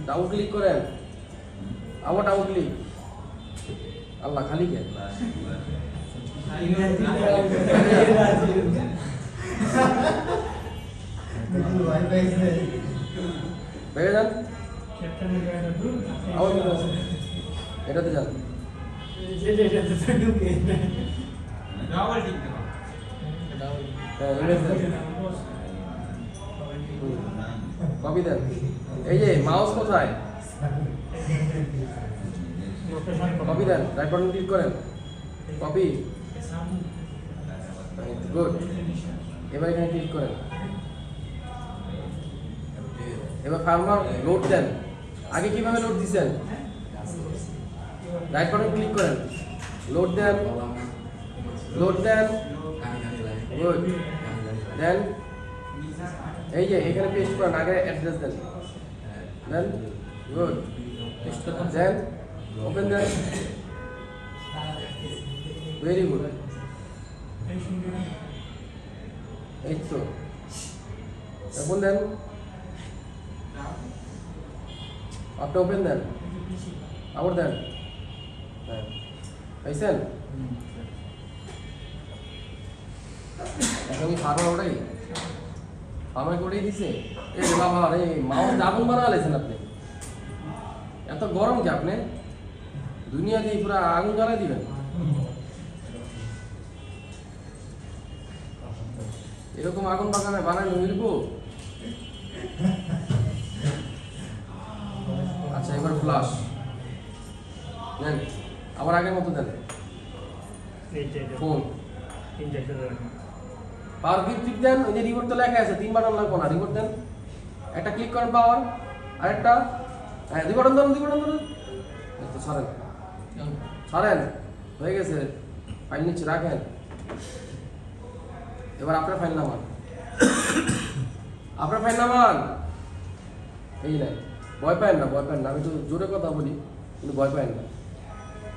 Speaker 1: ডাবল ক্লিক করেন, আবার ডাবল ক্লিক। আল্লাহ খালি কে?
Speaker 7: দেখি ভাই পাইছে।
Speaker 1: বেড়ে যান, আবার বেড়ে যান। এটাতে যান।
Speaker 8: ডবল টিক দাও।
Speaker 1: হ্যাঁ ইমেজ দেন, কপি দেন। এই যে মাউস কোথায়? কপি দেন, রাইট বাটন ক্লিক করেন, কপি। গুড। এবার এখানে ক্লিক করেন। এবার ফার্মার লোড দেন। আগে কিভাবে লোড দিছেন? রাইট বাটন ক্লিক করেন, লোড দেন, লোড দেন। গুড। দেন এই যে এখানে পেস্ট করেন, আগে অ্যাড্রেস দেন, দেন। গুড। দেন ওপেন দেন। Very good. এই তো এখন দেন, আপনি ওপেন দেন, আবার দেন। হ্যাঁ পাইছেন? এখন ফার্মার ওটাই, ফার্মার ওটাই দিছে। এই যে বাবা রে, মাউস আগুন বানালেছেন আপনি। এত গরম কি আপনি? দুনিয়া দিয়ে পুরো আগুন জ্বালাই দিবেন। এরকম আগুন বাগানে বানানো হইব? আচ্ছা এবার ফ্লাশ দেন, আবার আগের মতো দেন। ফোন পাওয়ার ক্লিক দেন। ওই যে রিমোট তো লেখা আছে, 3 বাটন লাগবে না। রিমোট দেন, একটা ক্লিক করেন পাওয়ার, আরেকটা। হ্যাঁ 2 বাটন দেন, 2 বাটন দেন। সরেন, সরেন, হয়ে গেছে। ফাইল নিচে রাখেন। এবার আপনার ফাইল নামান, আপনার ফাইল নামান। এই নাই, ভয় পায় না, ভয় পায় না, আমি তো জোরে কথা বলি কিন্তু ভয় পায় না।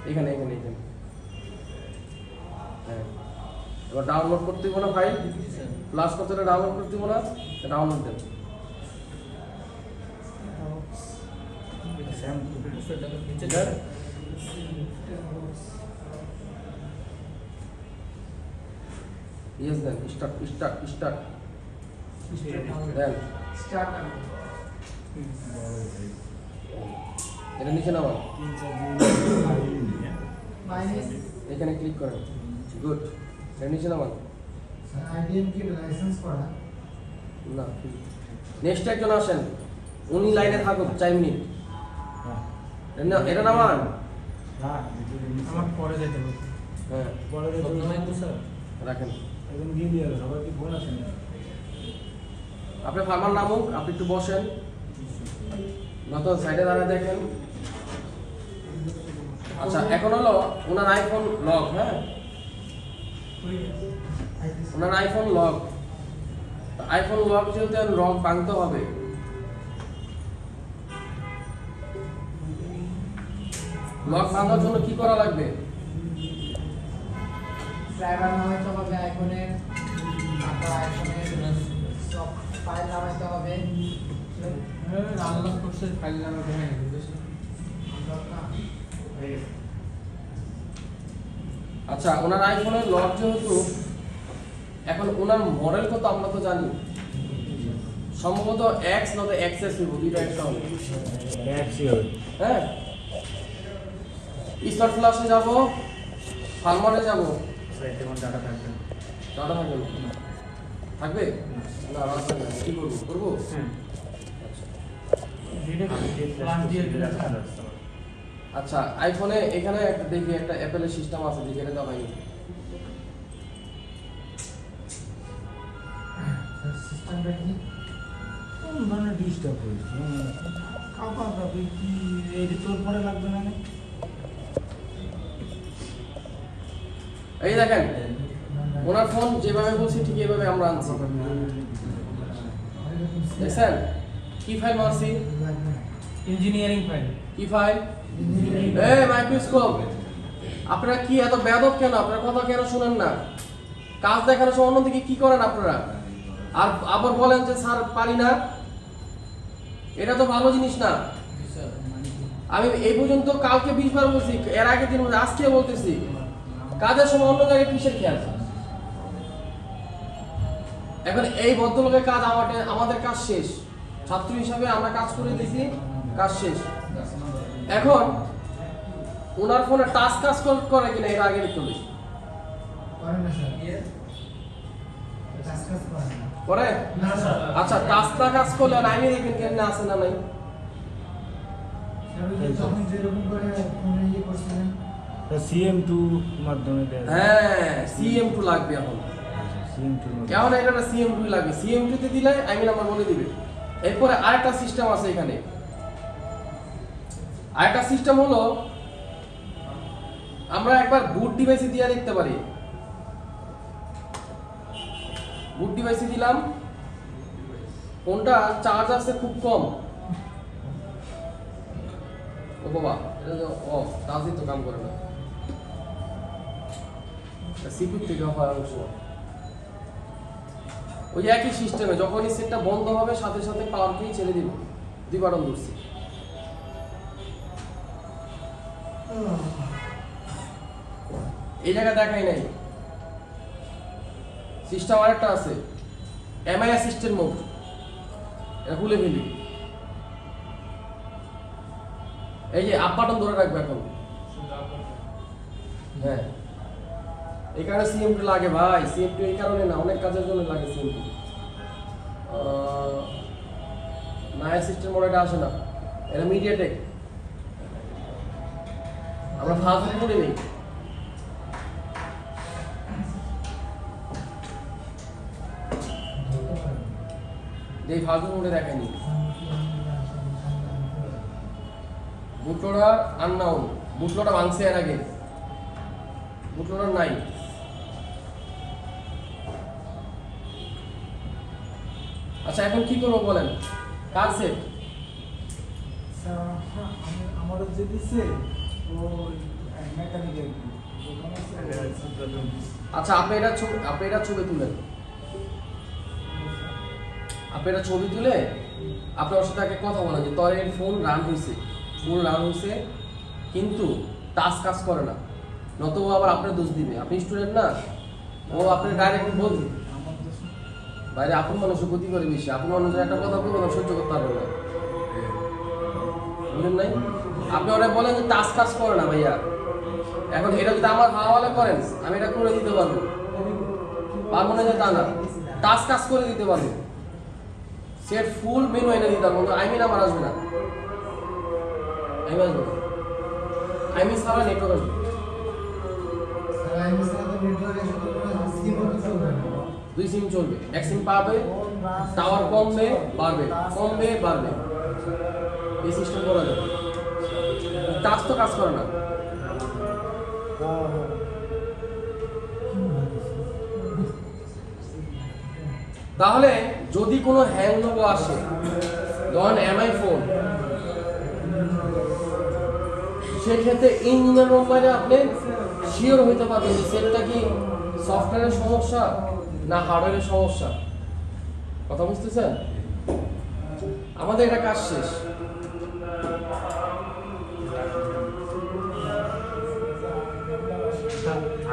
Speaker 1: এখানে এখানে এখানে হ্যাঁ, এবার ডাউনলোড করতে দিব না ফাইল, প্লাস কতটা ডাউনলোড করতে দিব না, ডাউনলোড দেন। ইয়েস দেন, স্টার্ট স্টার্ট স্টার্ট দেন।
Speaker 6: স্টার্ট
Speaker 1: এটা নিচে নামান,
Speaker 6: মাইনাস
Speaker 1: এখানে ক্লিক করেন, গুড। এটা নিচে নামান,
Speaker 7: আইডিএম কি লাইসেন্স করা?
Speaker 1: না। নেক্সট একজন আসেন, উনি লাইনে থাকুন 4 মিনিট। এটা নামান,
Speaker 2: আমার পরে যেতে হবে।
Speaker 1: হ্যাঁ
Speaker 3: পরে যেতে স্যার
Speaker 1: রাখেন।
Speaker 3: এখন দিয়ে দিয়ে হবে, সবার কি ফোন আছে না?
Speaker 1: আপনি ফার্মার নামুক, আপনি একটু বসেন, নতুন সাইডে দাঁড়ায় দেখেন। আচ্ছা, এখন হলো ওনার আইফোন লক। হ্যাঁ, ওনার আইফোন লক। আইফোন লক যেহেতু লক ভাঙতে হবে, লক ভাঙার জন্য কি করা লাগবে?
Speaker 6: ড্রাইভার নামাইতে হবে আইফোনের, তারপর আইফোনের সব ফাইল নামাইতে হবে।
Speaker 2: আনলক করছে, ফাইল নামে ঘুরে গেছে।
Speaker 1: আচ্ছা, ওনার আইফোনের লক যেহেতু, এখন ওনার মডেল কত আমরা তো জানি, সম্ভবত এক্স নয়তো এক্সএস হইব, দুইটা একটা হবে। হ্যাঁ, স্মার্ট ফ্লাশে যাব, ফার্মারে যাব, ডাটা থাকবে না? থাকবে না, রাখবে না, কি করবো করবো? আচ্ছা, আইফোনে এখানে একটা দেখি, একটা অ্যাপেলের সিস্টেম আছে, দেখি এটা দেখাই।
Speaker 7: সিস্টেমটা কি?
Speaker 3: কোন ধরনের ডিস্টার্ব হয়েছে? কাপা কাপি কি এই তোর পরে লাগবে না?
Speaker 1: এই দেখেন, ওনার ফোন যেভাবে বলছি ঠিক এইভাবে আমরা আনছি। দেখছেন কি ফাইল মারছি?
Speaker 2: Engineering file.
Speaker 1: কি ফাইল? এই মাইক্রোস্কোপ, আপনারা কি এত বেয়াদব কেন? আপনারা কথা কেন শুনেন না? কাজ দেখানোর সময় অন্যদিকে কি করেন আপনারা? আর আবার বলেন যে স্যার পারি না, এটা তো ভালো জিনিস না। আমি এই পর্যন্ত কালকে 20 বার বলছি, এর আগে দিন আজকে বলতেছি, কাজের সময় অন্য জায়গায় কিসের খেয়াল? এখন এই ভদ্রলোকের কাজ, আমাদের কাজ শেষ, ছাত্র হিসাবে আমরা কাজ করে দিয়েছি, কাজ শেষ। এখন ওনার ফোনে টাচ কাজ করে কিনা এটা আগে দেখতে হবে।
Speaker 7: করে না স্যার, টাচ কাজ করে না।
Speaker 1: করে?
Speaker 7: না স্যার।
Speaker 1: আচ্ছা, টাচটা কাজ করলে আমি দেখেন কেমনে আছে না নাই।
Speaker 7: স্যার, ওই যে যখন যেরকম করে ফোনে ইয়ে করছিলেন,
Speaker 3: CM2 মাধ্যমে দেয়।
Speaker 1: হ্যাঁ, CM2 লাগবে এখন।
Speaker 3: CM2
Speaker 1: কেমন এটা না CM2 লাগবে, CM2 তে দিলে আমি নাম্বার বলে দিবে। এরপরে আরেকটা সিস্টেম আছে এখানে, আরেকটা সিস্টেম হলো আমরা একবার বুট ডিভাইসে দিয়ে দেখতে পারি। বুট ডিভাইসে দিলাম, ফোনটা চার্জ আছে খুব কম। ও বাবা, এটা তো অফ, চার্জই তো কাম করে না। সিপিইউ থেকে অফ হয় অবশ্য। ওই একই সিস্টেমে যখনই সেটটা বন্ধ হবে সাথে সাথে পাওয়ার কি ছেড়ে দিব, 2 বাটন ধরছি। এই জায়গা দেখাই নাই, সিস্টেম আরেকটা আছে, এমআই অ্যাসিস্ট্যান্ট মোড, এটা খুলে ফেলি। এই যে আপ বাটন ধরে রাখবে এখন। হ্যাঁ, এই কারণে CM2 লাগে ভাই, CM2 এই কারণে না, অনেক কাজের জন্য লাগে CM2। না, অ্যাসিস্ট্যান্ট মোড এটা আসে না, এটা মিডিয়াটেক। আমরা ফাস্ট মোডে নেই। এই ফাস্ট মোডে দেখায়নি। বুটলোডার আননাউন, বুটলোডার ভাঙছে এর আগে, বুটলোডার নাই। আচ্ছা এখন কি করবো বলেন, কার সেট?
Speaker 7: আমাদের যে দিচ্ছে ও মেকানিক্যাল
Speaker 1: আচ্ছা আপনি এটা ছবি তুলেন, আপনি এটা ছবি তুলে আপনি ওর সাথে আগে কথা বলেন যে তোর এই ফোন রান হয়েছে, ফুল রান হয়েছে কিন্তু টাচ কাজ করে না, নতুবা আবার আপনার দোষ দিবে। আপনি স্টুডেন্ট না, ও আপনার ডাইরেক্ট বলবে বাইরে আপন মানুষের ক্ষতি করে বেশি, আপন মানুষের একটা কথা বলবো সহ্য করতে পারবেন না, বুঝলেন নাই? আপনি ওরা বলেন যে টাচ কাজ করে না ভাইয়া, এখন এটা যদি আমার হাওয়ালে করেন আমি এটা করে দিতে পারবো, পারবো না যে তা না, টাচ কাজ করে দিতে পারবো, সেট ফুল মেনু এনে দিতে পারবো, কিন্তু আইমিন আমার আসবে না, আইমিন ছাড়া নেটওয়ার্ক আসবে। দুই সিম চলবে, এক সিম পাবে, টাওয়ার কমবে বাড়বে, কমবে বাড়বে, এই সিস্টেম করা যাবে। টাচ তো কাজ করে না। তাহলে যদি কোনো হ্যাং লোগো আসে, ধরেন এমআই ফোন, সেক্ষেত্রে ইঞ্জিনের মোবাইলে আপনি শিওর হইতে পারবেন যে সেটটা কি সফটওয়্যারের সমস্যা না হার্ডওয়্যারের সমস্যা। কথা বুঝতেছেন? আমাদের এটা কাজ শেষ।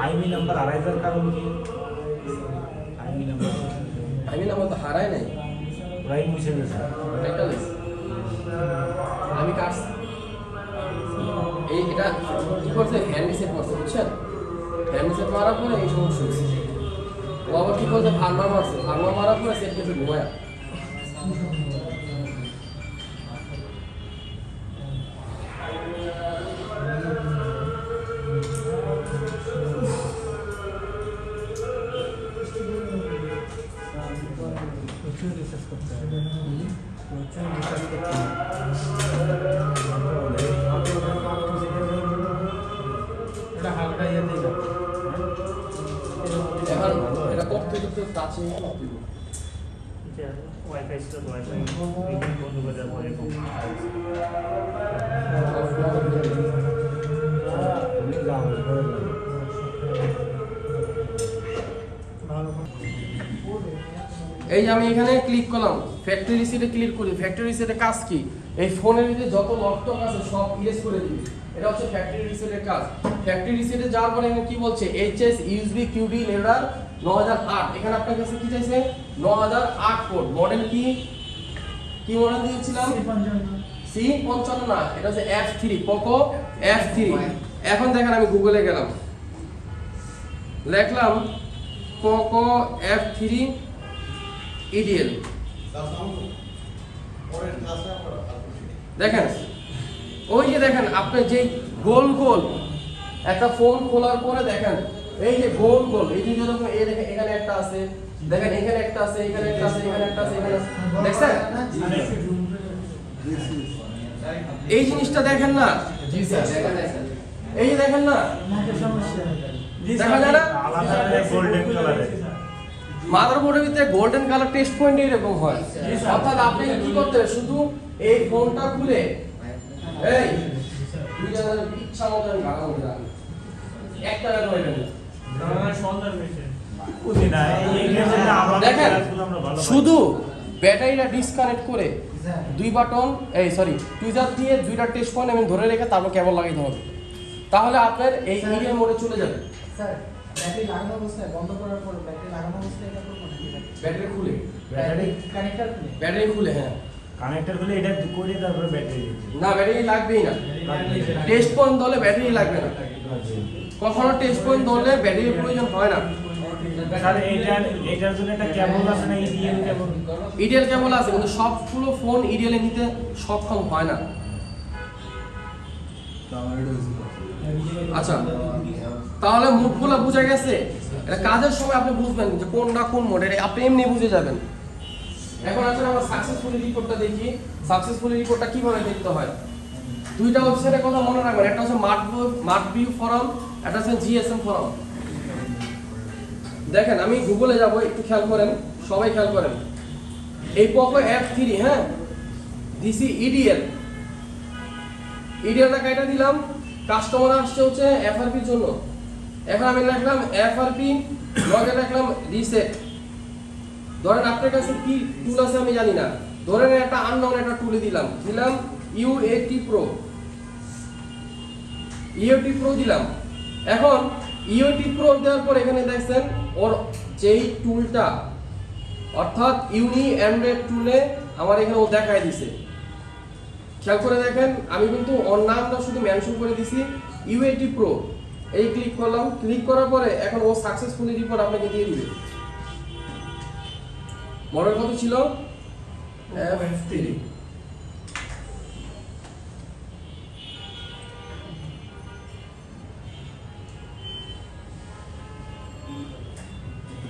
Speaker 3: আইমি নাম্বার হারাইবার কারণ কি? আইমি নাম্বার
Speaker 1: তো হারায় নাই,
Speaker 3: ওরাই মুছে গেছে।
Speaker 1: একটা লিস্ট আমি কাটছি, এই এটা কি করছে, হ্যান্ড রিসেট করছে, বুঝছেন? হ্যান্ড রিসেট মারার পরে এই সমস্যা হচ্ছে। ও আবার কি করছে, ফার্মা মারছে, ফার্মা মারার পরে সেট কিছু ঘুমায়।
Speaker 2: প্রচুর রিসার্চ করতে হবে, প্রচুর রিসার্চ করতে হবে। এটা হালকা ইয়ে দিয়ে যাবে।
Speaker 1: এখন এটা করতে করতে টাচে
Speaker 3: ওয়াইফাই স্টোর ওয়াইফাই বন্ধ করে দেওয়ার পরে
Speaker 1: এই যে আমি এখানে ক্লিক করলাম, ফ্যাক্টরি রিসেটে ক্লিক করি। ফ্যাক্টরি রিসেটে কাজ কি? এই ফোনের ভিতরে যত লকটক আছে সব ইরেজ করে দিবে, এটা হচ্ছে ফ্যাক্টরি রিসেটের কাজ। ফ্যাক্টরি রিসেটে যাওয়ার পরে এখানে কি বলছে, এইচএস ইউএসবি কিউডি লেডার 9008, এখানে আপনার কাছে কি চাইছে 9008 কোড। মডেল কি কি মডেল দিয়েছিলাম? C55 না, এটা হচ্ছে F3, পোকো F3। এখন দেখেন আমি গুগলে গেলাম, লিখলাম পোকো F3 ইডিএল, দেখেন ওই যে দেখেন আপনি যে গোল গোল একটা ফোন খোলার পরে দেখেন এই যে গোল গোল, এই যে যেরকম এই দেখেন এখানে একটা আছে, দেখেন এখানে একটা আছে, এখানে একটা আছে, এখানে একটা আছে, এখানে দেখছেন এই জিনিসটা দেখেন না? জি স্যার এই যে দেখেন না, দেখা যায় না?
Speaker 3: আলাদা গোল্ডেন কালারে
Speaker 1: মাদারবোর্ডের ভিতরে গোল্ডেন কালার টেস্ট পয়েন্ট এরকম হয়। অর্থাৎ আপনি কি করতে হবে, শুধু এই ফোনটা খুলে এই দুই জায়গায় ইচ্ছা মতো আমি গাড়া মধ্যে রাখি, একটা রাখা হয়ে গেল। দেখেন শুধু ব্যাটারিটা ডিসকানেক্ট করে দুই বাটন টুইজার দিয়ে দুইটা টেস্ট পয়েন্ট আমি ধরে রেখে তারপর কেবল লাগাইতে হবে, তাহলে আপনার এই মিডিয়াম মোডে চলে যাবে।
Speaker 6: স্যার ব্যাটারি লাগানো অবস্থায় বন্ধ করার পর ব্যাটারি লাগানো অবস্থায় এটা করব নাকি?
Speaker 1: ব্যাটারি খুলে,
Speaker 6: ব্যাটারি কানেক্টর খুলে
Speaker 1: ব্যাটারি খুলে, হ্যাঁ
Speaker 3: কানেক্টর খুলে এটা করে তারপরে ব্যাটারি
Speaker 1: না, ব্যাটারি লাগবেই না। টেস্ট পয়েন্ট ধরলে ব্যাটারি লাগবে না, কখনো টেস্ট পয়েন্ট ধরলে ব্যাটারির প্রয়োজন হয় না।
Speaker 3: স্যার এটার জন্য একটা কেবল আছে না, ইডিএল কেবল?
Speaker 1: ইডিএল কেবল আছে, কিন্তু সবগুলো ফোন ইডিএল এ নিতে সক্ষম হয় না। আচ্ছা তাহলে মুডগুলো বোঝা গেছে। এটা কাজের সময় আপনি বুঝবেন যে কোনটা কোন মোডের, আপনি এমনি বুঝে যাবেন। এখন আসলে আমরা সাকসেসফুলি রিপোর্টটা দেখি। সাকসেসফুলি রিপোর্টটা কিভাবে দেখতে হয়, দুইটা ওয়েবসাইটের কথা মনে রাখবেন, একটা হচ্ছে মার্টভিউ ফোরাম, একটা হচ্ছে জিএসএম ফোরাম। দেখেন আমি গুগলে যাব, একটু খেয়াল করেন, সবাই খেয়াল করেন। এই পোকো F3, হ্যাঁ, দিছি ইডিএল। ইডিএলটা কাইটা দিলাম, কাস্টমার আসছে হচ্ছে এফআরপির জন্য। এখন আমি লিখলাম এফআরপি, লগে লিখলাম রিসেট। ধরেন আপনার কাছে কি টুল আছে আমি জানি না, ধরেন একটা আননোন একটা টুলে দিলাম UAT Pro, UAT Pro দিলাম। এখন UAT Pro দেওয়ার পর এখানে দেখছেন ওর যেই টুলটা, অর্থাৎ ইউনি অ্যান্ড্রয়েড টুলে আমার এখানে ও দেখায় দিছে। খেয়াল করে দেখেন, আমি কিন্তু ওর নামটা শুধু মেনশন করে দিছি UAT Pro। এই ক্লিক করলাম, ক্লিক করার পরে এখন ও সাকসেসফুলি রিপোর্ট আপনাকে দিয়ে দিবে। মডেল কত ছিল? F3।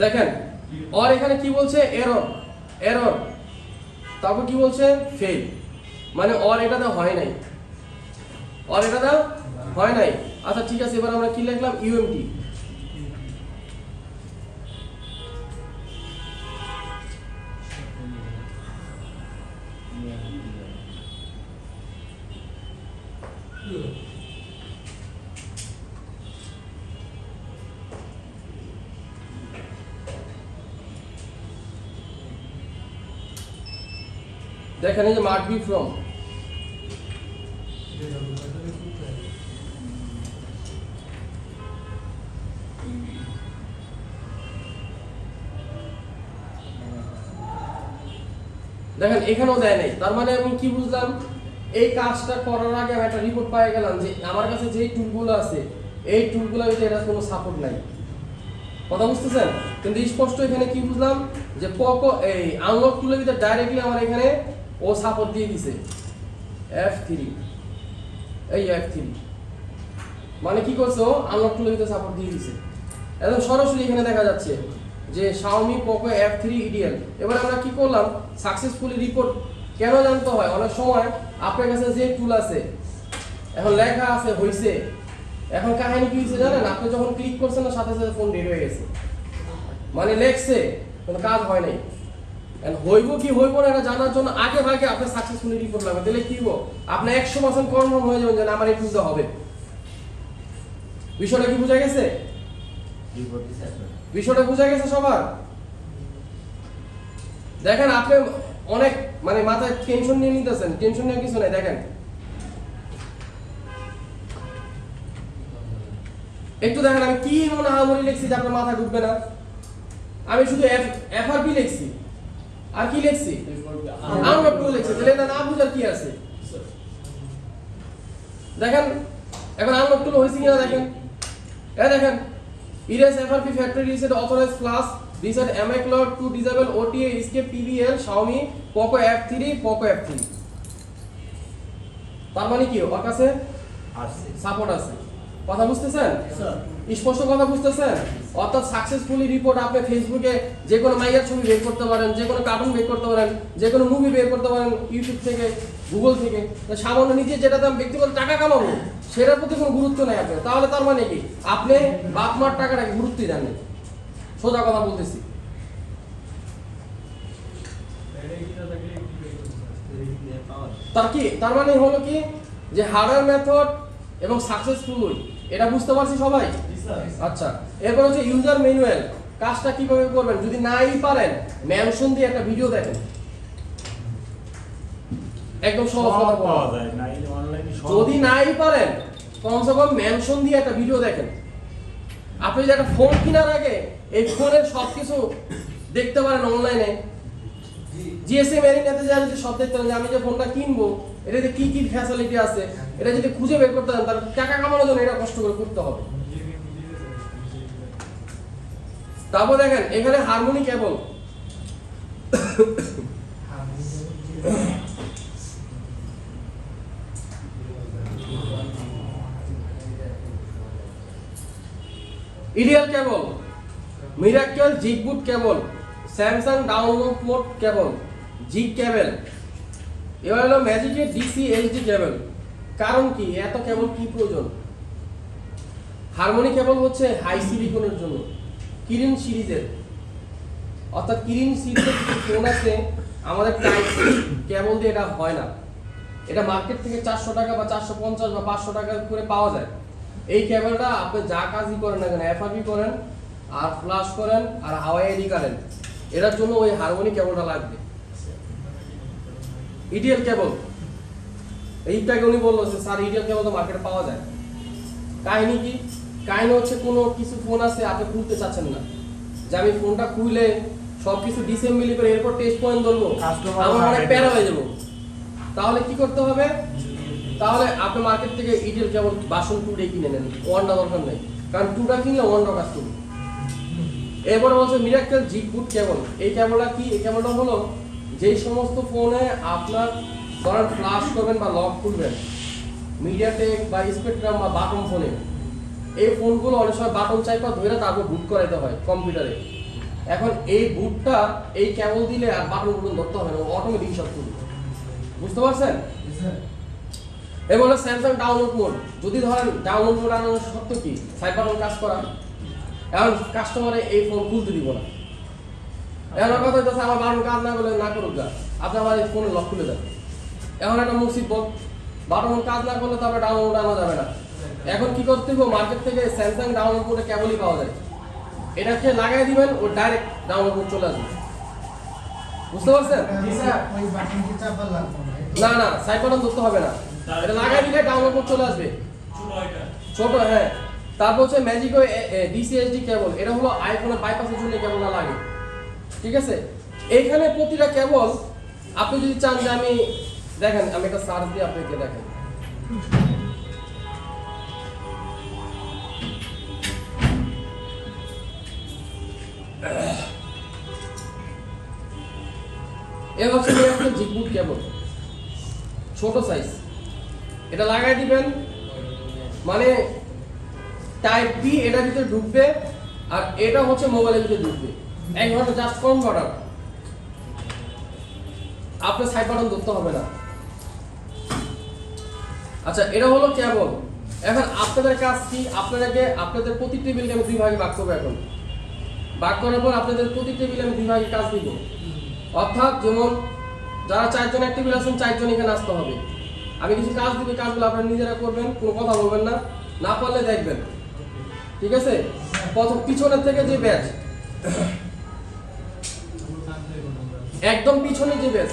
Speaker 1: দেখেন আর এখানে কি বলছে, এরর এরর, তারপর কি বলছে, ফেল, মানে আর এটাতে হয় নাই, আর এটাতে হয় নাই। আচ্ছা ঠিক আছে, এবার আমরা কি লিখলাম, UMT। দেখেন এই যে মার্ক বি ফ্রম, দেখেন এখানেও দেয় নাই। তার মানে আমি কি বুঝলাম, এই কাজটা করার আগে আমি একটা রিপোর্ট পাই গেলাম যে আমার কাছে যেই টুলগুলো আছে এই টুলগুলোর ভিতরে এটা কোনো সাপোর্ট নাই। কথা বুঝতেছেন? কিন্তু স্পষ্ট এখানে কি বুঝলাম যে পোকো এই আনলক টুলের ভিতরে ডাইরেক্টলি আমার এখানে ও সাপোর্ট দিয়ে দিছে F3, এই F3 মানে কি করছে, ও আনলক টুলের ভিতরে সাপোর্ট দিয়ে দিছে। একদম সরাসরি এখানে দেখা যাচ্ছে যে Xiaomi Poco F3 EDL। এবার আমরা কি করলাম, সাকসেসফুলি রিপোর্ট কেন জানতে হয়, অনেক সময় আপনার কাছে যে টুল আছে এখন লেখা আছে হইছে, এখন কাহিনী কি হয়েছে জানেন, আপনি যখন ক্লিক করছেন না সাথে সাথে ফোন ডেড হয়ে গেছে, মানে লেখছে কোনো কাজ হয় নাই। হইব কি হইব না এটা জানার জন্য আগে ভাগে আপনার সাকসেসফুলি রিপোর্ট লাগবে, তাহলে কি হবো, আপনি 100% কনফার্ম হয়ে যাবেন যে আমার এই টুলটা হবে। বিষয়টা কি বোঝা গেছে? বিষয়টা বোঝা গেছে সবার? দেখেন আপনি অনেক মানে মাথায় টেনশন নিয়ে নিতেছেন, টেনশন নিয়ে কিছু নাই। দেখেন একটু দেখেন আমি কি মনে আহামরি লিখছি যে আপনার মাথা ঢুকবে না। আমি শুধু এফআরপি লিখছি, আর কি লিখছি, আনলক টুল লিখছি, তাহলে এটা না বুঝার কি আছে? দেখেন এখন আনলক টুল হয়েছে কিনা দেখেন, দেখেন erase FRP factory reset authorise flash reset Mi Cloud to disable OTA escape TVL Xiaomi Poco F3 Poco F3। তার মানে কি ওর কাছে সাপোর্ট আছে। কথা বুঝতেছেন? স্পষ্ট কথা বুঝতেছেন? অর্থাৎ সাকসেসফুলি রিপোর্ট আপনি ফেসবুকে যে কোনো মাইয়ার ছবি বের করতে পারেন, যে কোনো কার্টুন বের করতে পারেন, যে কোনো মুভি বের করতে পারেন ইউটিউব থেকে, গুগল থেকে। সামান্য নিজে যেটাতে আমি ব্যক্তিগত টাকা কামাবো সেটার প্রতি কোনো গুরুত্ব নেই আপনার, তাহলে তার মানে কি আপনি বাপ মার টাকাটাকে গুরুত্বই দেন না। সোজা কথা বলতেছি। তার মানে হলো কি যে হার্ডওয়্যার মেথড এবং সাকসেসফুল এটা বুঝতে পারছি সবাই? আচ্ছা, এরপর হচ্ছে ইউজার ম্যানুয়াল। কাজটা কিভাবে করবেন, যদি নাই পারেন মেনশন দিয়ে একটা ভিডিও দেখেন, একদম সহজ কথা বলা যায়। যদি নাই পারেন কমসে কম মেনশন দিয়ে একটা ভিডিও দেখেন। আপনি যদি একটা ফোন কেনার আগে এই ফোনের সবকিছু দেখতে পারেন অনলাইনে, জিএসএম এরিনাতে যা যদি সব দেখতে পারেন, আমি যে ফোনটা কিনবো এটাতে কি কি ফ্যাসিলিটি আছে এটা যদি খুঁজে বের করতে পারেন, তাহলে টাকা কামানোর জন্য এটা কষ্ট করে করতে হবে। তারপর দেখেন এখানে হারমোনি কেবল, ইডিএল কেবল, মিরাকেল জিগবুট কেবল, স্যামসাং ডাউনলোড পোর্ট কেবল, জিগ কেবল, এবার হলো ম্যাজিকের ডিসি এইচডি কেবল। কারণ কি এত কেবল কি প্রয়োজন? হারমোনি কেবল হচ্ছে হাই সিলিকনের জন্য, কিরিন সিরিজের, অর্থাৎ কিরিন সিরিজের ফোন আছে আমাদের টাইপ সি কেবল দিয়ে এটা হয় না। এটা মার্কেট থেকে 400 টাকা বা 450 বা 500 টাকা করে পাওয়া যায়। এই কেবলটা আপনি যা কাজই করেন না কেন, এফআরবি করেন আর ফ্লাশ করেন আর হাওয়াই আইডি করেন, এটার জন্য ওই হারমোনি কেবলটা লাগবে। ইডিএল কেবল, এইটাকে উনি বললো যে স্যার ইডিএল কেবল তো মার্কেটে পাওয়া যায়। কাহিনী কি? কাহিনী হচ্ছে কোনো কিছু ফোন আছে আপনি খুলতে চাচ্ছেন না, যে আমি ফোনটা খুলে সবকিছু ডিসেম্বলি করে এরপর টেস্ট পয়েন্ট ধরবো,
Speaker 3: Customer
Speaker 1: আমার অনেক
Speaker 3: market
Speaker 1: প্যারা হয়ে যাবো। তাহলে কি করতে হবে? তাহলে আপনি মার্কেট থেকে ইডিএল কেবল বাসন 2 কিনে নেন, 1টা দরকার নেই, কারণ 2টা কিনলে 1টা কাজ করবে। এরপরে বলছে মিরাকেল জিগ বুট কেবল। এই কেবলটা কি? এই কেবলটা হলো যেই সমস্ত ফোনে আপনার ধরেন ফ্লাশ করবেন বা লক খুলবেন, মিডিয়াটেক বা স্পেকট্রাম বা বাটন ফোনে, এই ফোনগুলো অনেক সময় বাটন চাইপা ধরে তারপর বুট করাইতে হয় কম্পিউটারে। এখন এই বুটটা এই কেবল দিলে আর বাটন বুটন ধরতে হবে না, অটোমেটিক সব করবে। বুঝতে পারছেন? এবং স্যামসাং ডাউনলোড মোড, যদি ধরেন ডাউনলোড মোড আনানোর শর্ত কি? সাইড বাটন কাজ করা। এখন কাস্টমারে এই ফোন খুলতে দিব না। এখন কথা হইতেছে আমার বাটন কাজ না করলে না করুক, আপনি আমার এই ফোনে লক খুলে দেন। এখন একটা মুসিবত, বাটন কাজ না করলে তারপরে ডাউনলোড আনা যাবে না। এখন কি করতে হবে? মার্কেট থেকে স্যামসাং ডাউনলোড মোডে কেবলই পাওয়া যায়, এটাকে লাগাই দিবেন, ও ডাইরেক্ট ডাউনলোড মোড চলে আসবে। বুঝতে পারছেন?
Speaker 7: ওই বাটন কি চাপা লাগবে
Speaker 1: না না, সাইড বাটন ধরতে হবে না, এটা লাগাই দিলে ডাউনলোড মোড চলে আসবে। ছোট, হ্যাঁ। তারপর হচ্ছে ম্যাজিকো ডিসিএসডি কেবল, এটা হলো আইফোনের বাইপাসের জন্য কেবলটা লাগে। ঠিক আছে? এইখানে প্রতিটা কেবল আপনি যদি চান যে আমি দেখেন, আমি একটা সার্চ দিয়ে আপনাকে দেখেন। এর হচ্ছে একটা জিগবুট কেবল, ছোট সাইজ, এটা লাগাই দিবেন, মানে টাইপ বি এটার ভিতরে ঢুকবে আর এটা হচ্ছে মোবাইলের ভিতরে ঢুকবে। এক ঘন্টা জাস্ট কনভার্টার, আপনার সাইড বাটন ধরতে হবে না। আচ্ছা, এটা হলো কেবল। এখন আপনাদের কাজ কি? আপনাদের প্রতি টেবিলকে আমি 2 ভাগে ভাগ করবো। এখন ভাগ করার পর আপনাদের প্রতি টেবিলে আমি 2 ভাগে কাজ দিব। অর্থাৎ যেমন যারা 4 জন এক টেবিল আছেন, 4 জন এখানে আসতে হবে। আমি কিছু কাজ দিব, কাজগুলো আপনারা নিজেরা করবেন, কোনো কথা বলবেন না, না পারলে দেখবেন। ঠিক আছে? প্রথম পিছনের থেকে যে ব্যাচ, একদম পিছনে যে ব্যাচ,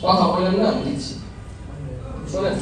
Speaker 1: কথা বলেন না, দিচ্ছি শোনেন।